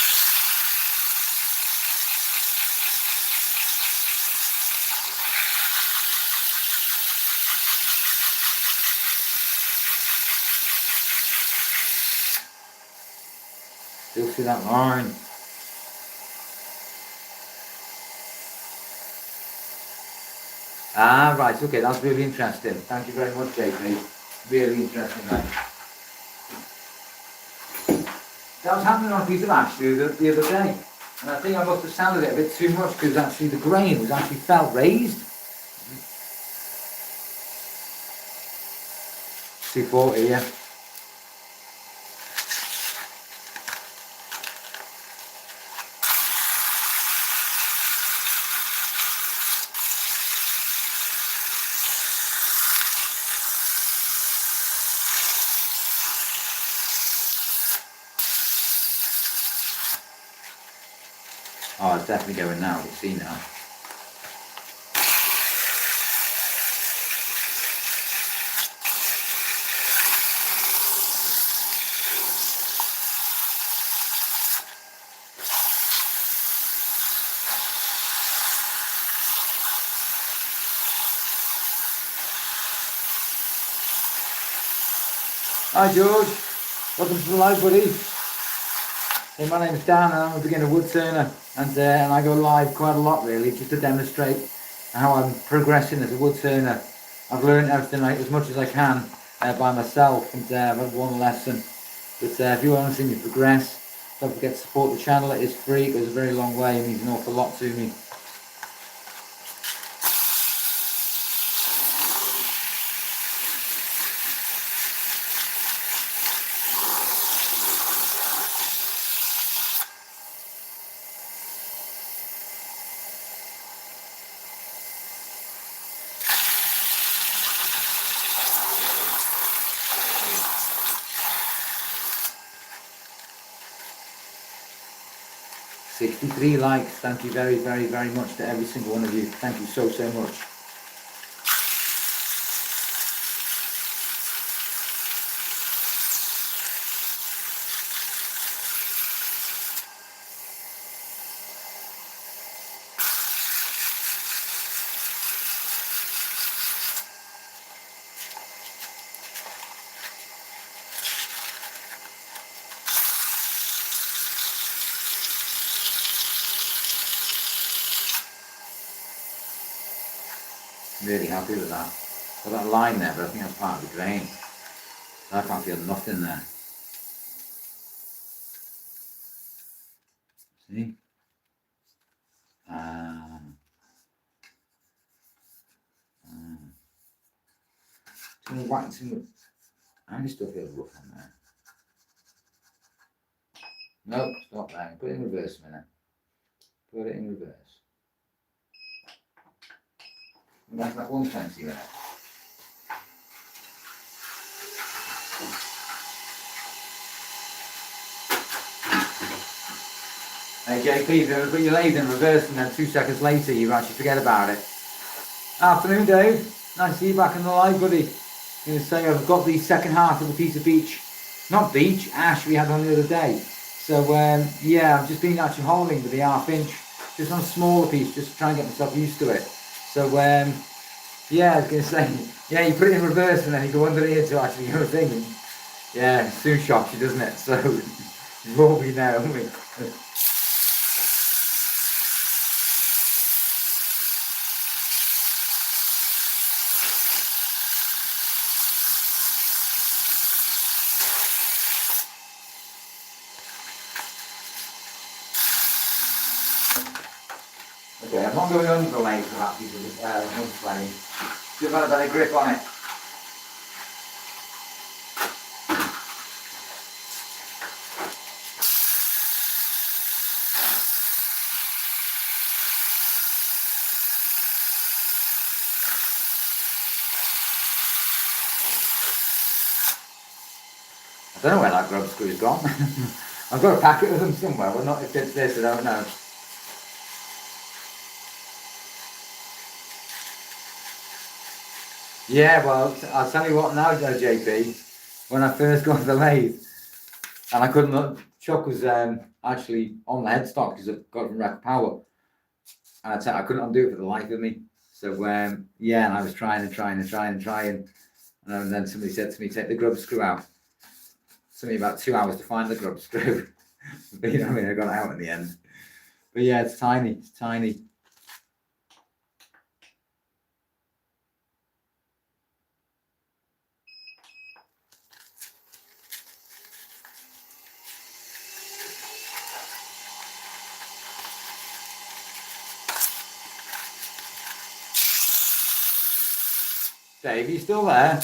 Still see that line. Ah, right, okay, that's really interesting. Thank you very much, JP. Really interesting, mate. That was happening on a piece of ash the other day. And I think I must have sanded it a bit too much because actually the grain was actually felt raised. 240, yeah. Oh, it's definitely going now. We'll see now. Hi George, welcome to the live, buddy. Hey, my name is Dan and I'm a beginner wood turner, and I go live quite a lot really, just to demonstrate how I'm progressing as a wood turner. I've learned everything as much as I can by myself, and I've had one lesson. But if you want to see me progress, don't forget to support the channel. It is free, it goes a very long way, it means an awful lot to me. '63 likes, thank you very, very, very much to every single one of you. Thank you so, so much. Really happy with that. Got that line there, but I think that's part of the grain. I can't feel nothing there. See? I only still feel rough on there. Nope, stop there. Put it in reverse a minute. Put it in reverse. And that's that 120 there. Hey JP, if you ever put your lathe in reverse and then 2 seconds later you actually forget about it. Afternoon Dave, nice to see you back in the live, buddy. I'm going to say I've got the second half of the piece of ash we had on the other day. So yeah, I've just been actually holding with the 1/2 inch, just on a smaller piece, just to try and get myself used to it. So yeah, I was going to say, yeah, you put it in reverse and then you go under here to actually go thing. Yeah, it soon shocks you, doesn't it? So you all be there, haven't we? not going under the lathe for that piece of wood frame. Just got a better grip on it. I don't know where that grub screw's gone. I've got a packet of them somewhere, but not if it's this, I don't know. Yeah, well, I'll tell you what now, JP. When I first got the lathe, and I couldn't, chuck was actually on the headstock because I got it from Rec Power. And I couldn't undo it for the life of me. So, yeah, and I was trying. And then somebody said to me, take the grub screw out. It took me about 2 hours to find the grub screw. But you know what I mean, I got it out in the end. But yeah, it's tiny. Dave, you still there?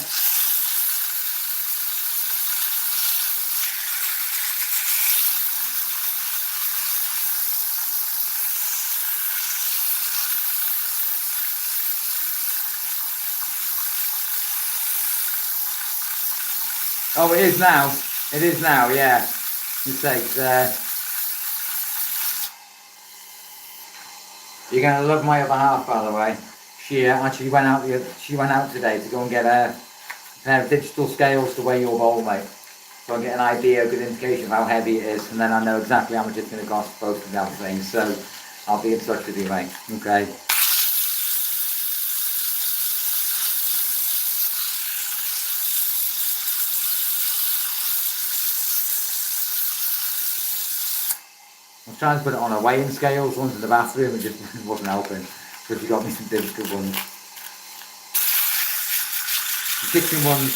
Oh, it is now. It is now, yeah. Mistakes there. You're gonna love my other half, by the way. She actually went out. She went out today to go and get a pair of digital scales to weigh your bowl, mate. So I get an idea, a good indication of how heavy it is, and then I know exactly how much it's going to cost both of the other things. So I'll be in touch with you, mate. Okay. I was trying to put it on a weighing scales once in the bathroom, and just wasn't helping. So she got me some digital ones. The kitchen ones.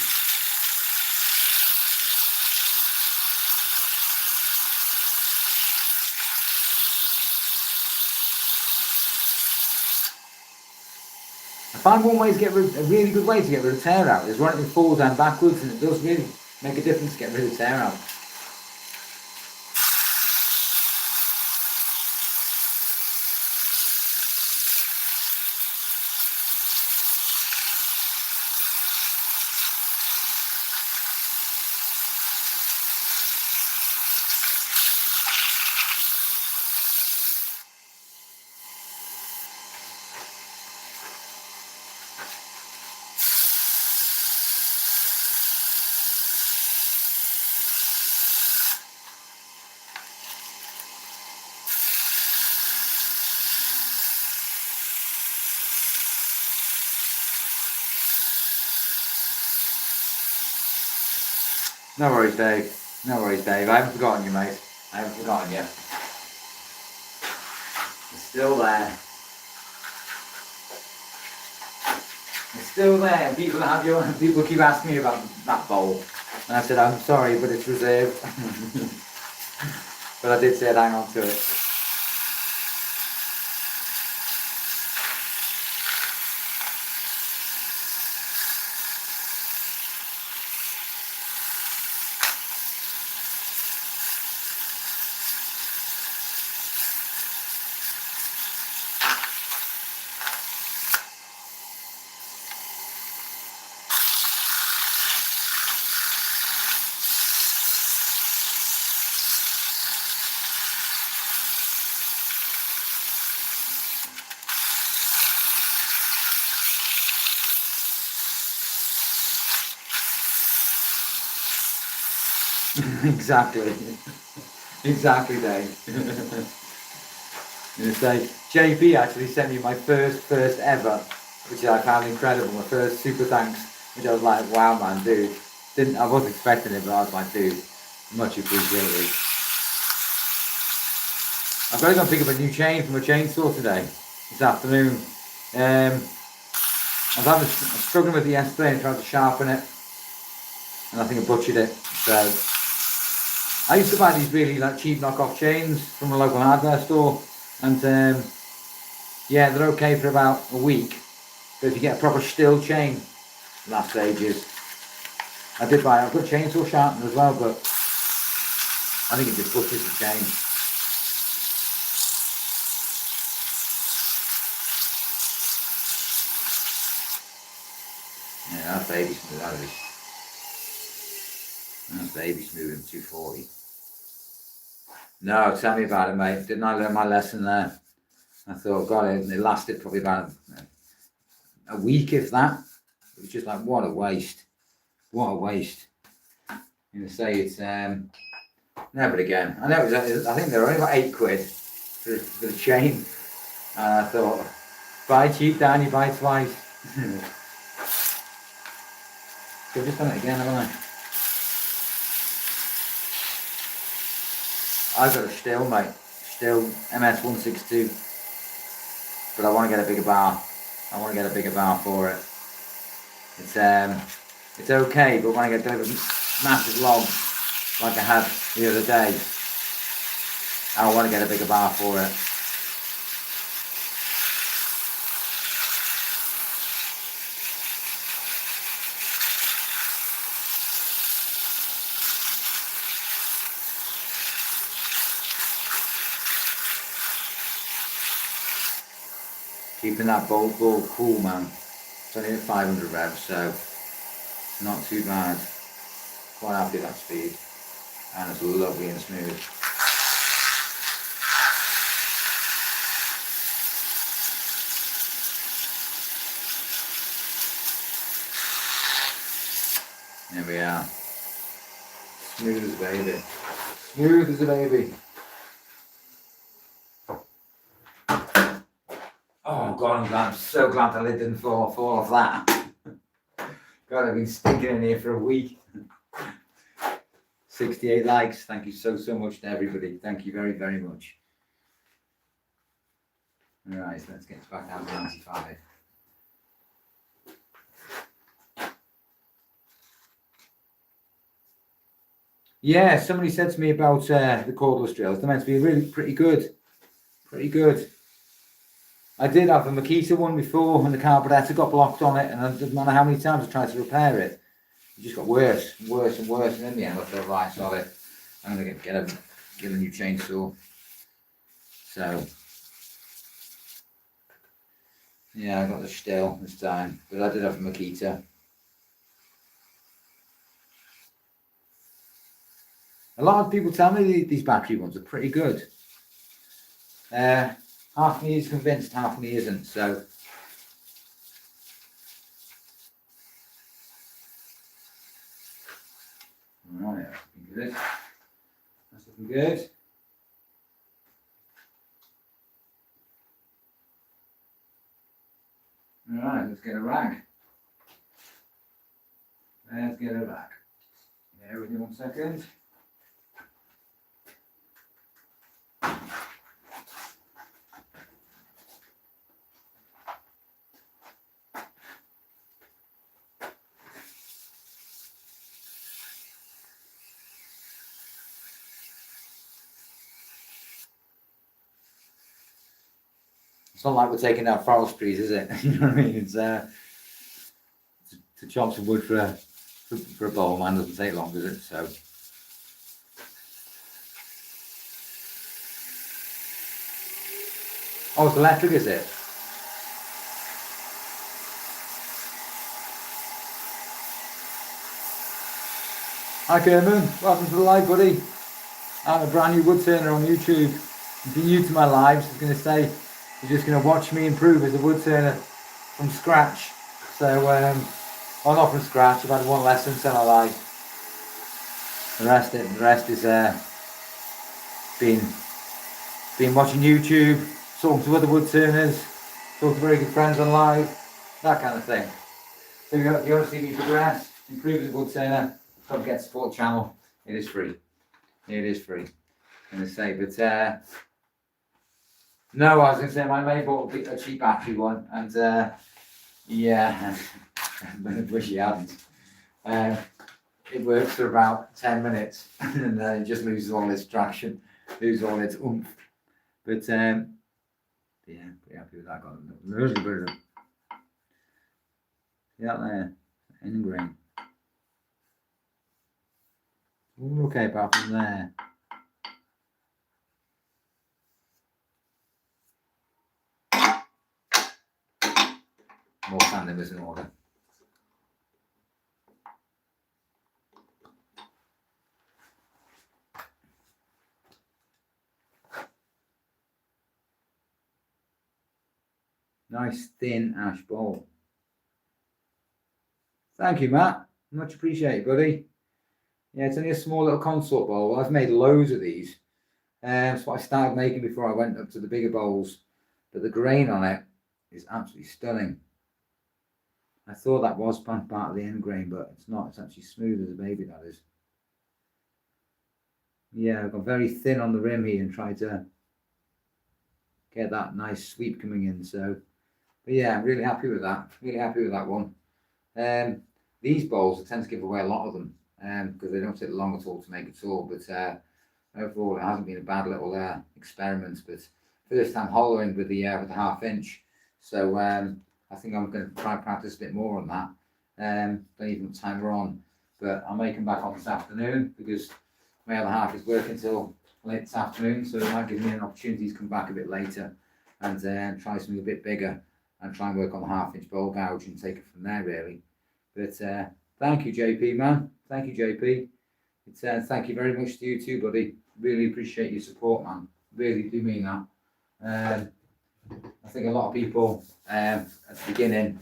I find one way to get rid, a really good way to get rid of tear out is running it forward and backwards, and it does really make a difference to get rid of tear out. No worries, Dave. No worries, Dave. I haven't forgotten you, mate. I haven't forgotten you. It's still there. It's still there. People keep asking me about that bowl. And I said, I'm sorry, but it's reserved. But I did say I'd hang on to it. Exactly. Exactly, Dave. I'm going to say, JP actually sent me my first ever, which I found incredible, my first super thanks, which I was like, wow, man, dude. I wasn't expecting it, but I was like, dude, much appreciated. I've got to go and pick up a new chain from a chainsaw today, this afternoon. I was struggling with it yesterday and tried to sharpen it, and I think I butchered it. So I used to buy these really cheap knockoff chains from a local hardware store, and Yeah, they're okay for about a week. But if you get a proper still chain, lasts ages. I've got a chainsaw sharpener as well, but I think it just pushes the chain. Yeah, that's baby smooth. That's baby smooth in 240. No, tell me about it, mate. Didn't I learn my lesson there? I thought, God, it lasted probably about a week, if that. It was just like, what a waste. What a waste. I'm going to say it's, never again. I know I think they're only about £8 for the chain. And I thought, buy cheap, Dan, you buy twice. So I've just done it again, haven't I? I've got a still, mate. Still MS162. But I want to get a bigger bar. I want to get a bigger bar for it. It's okay, but when I get those massive logs like I had the other day, I want to get a bigger bar for it. Keeping that bolt ball cool, man. It's only at 500 revs, so it's not too bad. Quite happy at that speed, and it's lovely and smooth. There we are. Smooth as a baby. Smooth as a baby. Oh God, I'm so glad the lid didn't fall off that. God, I've been stinking in here for a week. 68 likes. Thank you so much to everybody. Thank you very, very much. Alright, so let's get back down to 95. Yeah, somebody said to me about the cordless drills. They're meant to be really pretty good. Pretty good. I did have a Makita one before and the carburetor got blocked on it, and it doesn't matter how many times I tried to repair it. It just got worse and worse and worse, and in the end I thought, right, sorry, I'm going to get a new chainsaw. So, yeah, I got the Stihl this time, but I did have a Makita. A lot of people tell me these battery ones are pretty good. Half of me is convinced, half of me isn't, so. Right, that's looking good. That's looking good. Alright, let's get a rag. Let's get a rag. Bear with me 1 second. It's not like we're taking out forestries, is it? You know what I mean? It's to chop some wood for a bowl, man, doesn't take long, does it? So. Oh, it's electric, is it? Hi, Kerman. Welcome to the live, buddy. I'm a brand new wood turner on YouTube. If you're new to my lives, I was going to say, you're just going to watch me improve as a wood turner from scratch. So, well, not from scratch. I've had one lesson, so I like. The rest is been watching YouTube, talking to other wood turners, talking to very good friends on live, that kind of thing. So if you want to see me progress, improve as a wood turner, don't forget to support the channel. It is free. It is free. I'm going to say, but no, I was going to say my mate bought a cheap battery one, and yeah, I wish he hadn't. It works for about 10 minutes, and then it just loses all its traction, loses all its oomph. But Yeah, pretty happy with that. Got really good. See that there? End grain. Okay, apart from there. More sanding was in order. Nice thin ash bowl. Thank you, Matt. Much appreciated, buddy. Yeah, it's only a small little consort bowl. I've made loads of these. That's what I started making before I went up to the bigger bowls. But the grain on it is absolutely stunning. I thought that was part of the end grain, but it's not. It's actually smooth as a baby, that is. Yeah, I've got very thin on the rim here and tried to get that nice sweep coming in. So, but yeah, I'm really happy with that. Really happy with that one. These bowls, I tend to give away a lot of them because they don't take long at all to make at all. But overall, it hasn't been a bad little experiment. But first time hollowing with the 1/2 inch. So I think I'm going to try and practice a bit more on that. Don't even know what time we're on, but I may come back on this afternoon because my other half is working till late this afternoon, so it might give me an opportunity to come back a bit later and try something a bit bigger and try and work on the 1/2 inch bowl gouge and take it from there really. But thank you, JP, man. Thank you, JP. It's thank you very much to you too, buddy. Really appreciate your support, man. Really do mean that. I think a lot of people at the beginning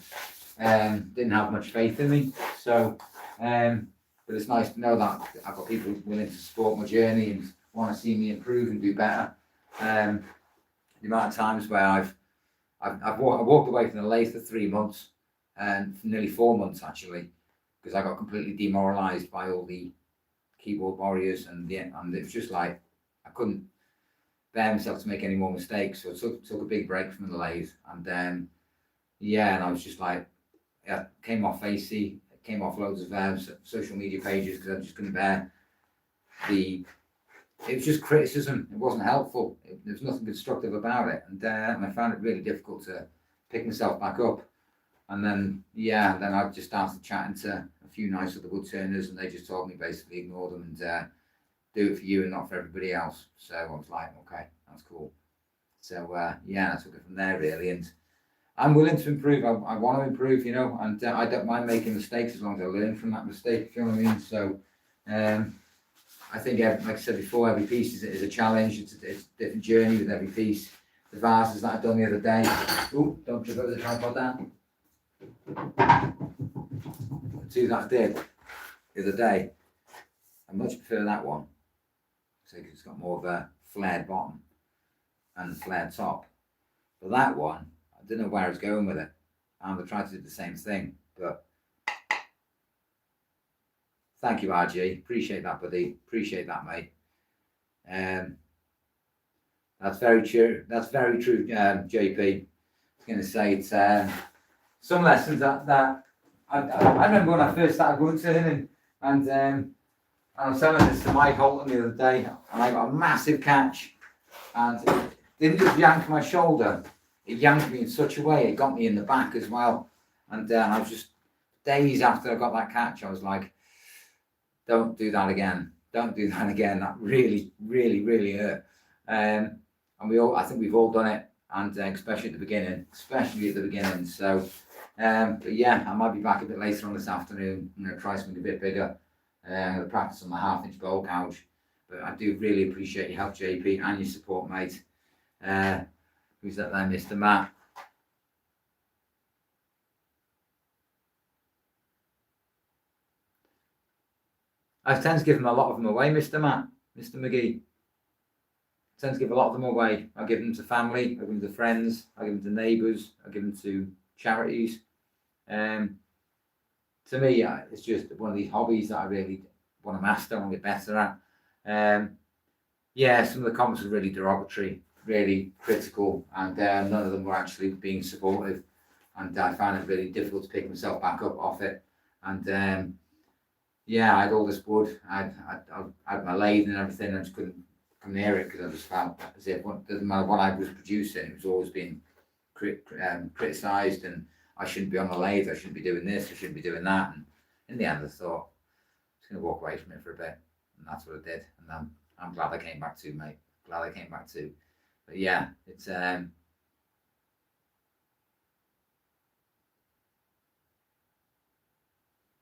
didn't have much faith in me, so but it's nice to know that I've got people willing to support my journey and want to see me improve and do better. The amount of times where I walked away from the lathe for 3 months and for nearly 4 months actually, because I got completely demoralised by all the keyboard warriors and it was just like I couldn't bear myself to make any more mistakes, so I took a big break from the lathe, and yeah, and I was just like, yeah, came off Facey, came off loads of social media pages because I just couldn't bear it was just criticism. It wasn't helpful. There was nothing constructive about it, and I found it really difficult to pick myself back up. And then I just started chatting to a few nice other wood turners, and they just told me basically ignore them and do it for you and not for everybody else. So I was like, okay, that's cool. So I took it from there really, and I'm willing to improve. I want to improve, you know, and I don't mind making mistakes as long as I learn from that mistake. If you know what I mean. So I think, like I said before, every piece is a challenge. It's a different journey with every piece. The vases that I've done the other day. Oh, don't trip over the tripod down. The two that I did the other day, I much prefer that one. So it's got more of a flared bottom and flared top. But that one, I didn't know where I was going with it. And I tried to do the same thing, but thank you, RG. Appreciate that, buddy. Appreciate that, mate. That's very true. That's very true, JP. I was going to say it's some lessons that I remember when I first started woodturning, and I was telling this to Mike Holton the other day, and I got a massive catch, and it didn't just yank my shoulder, it yanked me in such a way, it got me in the back as well. And I was just, days after I got that catch, I was like, don't do that again. Don't do that again. That really, really, really hurt. And I think we've all done it, and especially at the beginning. So, but yeah, I might be back a bit later on this afternoon. I'm going to try something a bit bigger. I'm going to practice on the 1/2 inch bowl gouge. But I do really appreciate your help, JP, and your support, mate. Who's that there, Mr. Matt? I tend to give them a lot of them away, Mr. Matt, Mr. McGee. I tend to give a lot of them away. I give them to family, I give them to friends, I give them to neighbours, I give them to charities. To me, it's just one of these hobbies that I really want to master, I want to get better at. Yeah, some of the comments were really derogatory, really critical, and none of them were actually being supportive. And I found it really difficult to pick myself back up off it. And yeah, I had all this wood, I had my lathe and everything, I just couldn't come near it because I just felt as if doesn't matter what I was producing, it was always being criticised, and I shouldn't be on the lathe, I shouldn't be doing this, I shouldn't be doing that. And in the end, I thought I'm just going to walk away from it for a bit, and that's what I did. And I'm glad I came back to, mate. Glad I came back to. But yeah, it's nice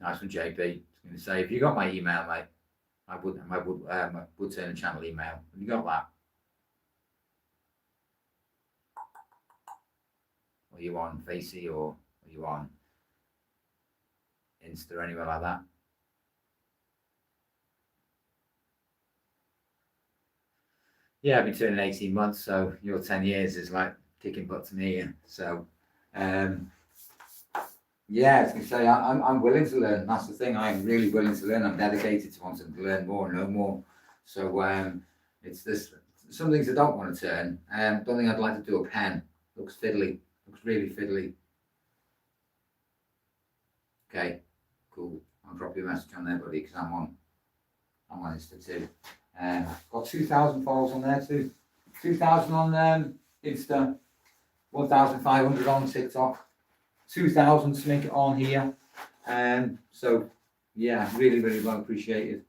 one, JP. I was going to say, if you got my email, mate, my Woodturning channel email, have you got that? Are you on Facey, or are you on Insta or anywhere like that? Yeah, I've been turning 18 months, so your 10 years is like kicking butt to me. So, yeah, I was going to say, I'm willing to learn. That's the thing. I'm really willing to learn. I'm dedicated to wanting to learn more and know more. So, it's this. Some things I don't want to turn. Don't think I'd like to do a pen. Looks fiddly. Looks really fiddly. Okay, cool. I'll drop you a message on there, buddy, because I'm on Insta too. Got 2,000 followers on there too. 2,000 on Insta. 1,500 on TikTok. 2,000 to make it on here. So yeah, really, really well appreciated.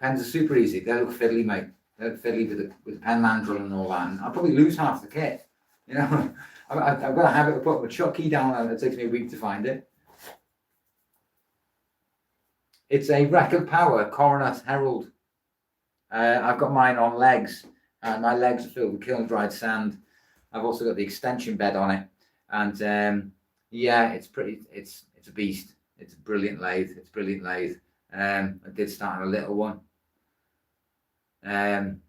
Pens are super easy. They look fiddly, mate. They look fiddly with the pen mandrel and all that. And I'll probably lose half the kit. You know, I've got a habit of putting my chuck key down, and it takes me a week to find it. It's a Record Power Coronet Herald. I've got mine on legs, and my legs are filled with kiln dried sand. I've also got the extension bed on it, and yeah, it's pretty. It's a beast. It's a brilliant lathe. It's a brilliant lathe. I did start on a little one. You can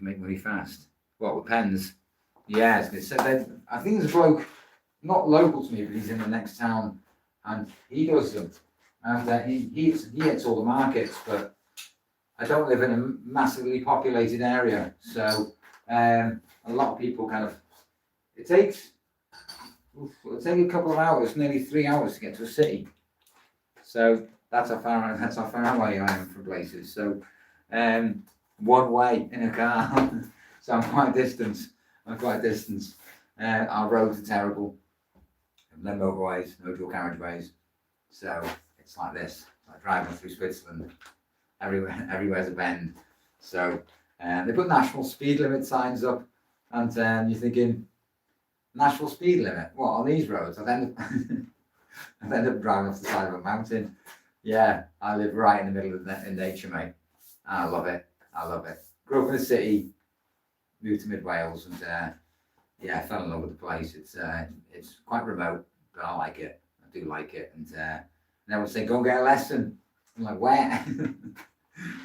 make money fast. What, with pens? Yeah, so I think there's a bloke not local to me, but he's in the next town, and he does them. And he hits all the markets, but I don't live in a massively populated area, so a lot of people kind of, it'll take a couple of hours, nearly 3 hours to get to a city. So that's how far away I am from places. So one way in a car, so I'm quite distant. Our roads are terrible. No motorways, no dual carriageways. So it's like this, like driving through Switzerland. Everywhere's a bend. So they put national speed limit signs up, and you're thinking, national speed limit? What, on these roads? I've ended up driving off the side of a mountain. Yeah, I live right in the middle of nature, mate. I love it. Grew up in a city, moved to mid Wales, and yeah, I fell in love with the place. It's quite remote, but I like it. I do like it. And everyone say, go and get a lesson. I'm like, where?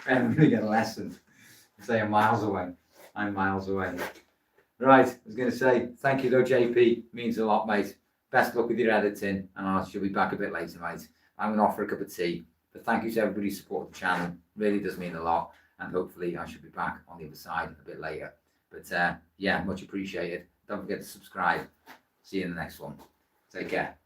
Where am I going to get a lesson? I say I'm miles away. Right, I was going to say, thank you though, JP. Means a lot, mate. Best luck with your editing, and I shall be back a bit later, mate. I'm going to offer a cup of tea. But thank you to everybody who supported the channel. Really does mean a lot. And hopefully I should be back on the other side a bit later. But yeah, much appreciated. Don't forget to subscribe. See you in the next one. Take care.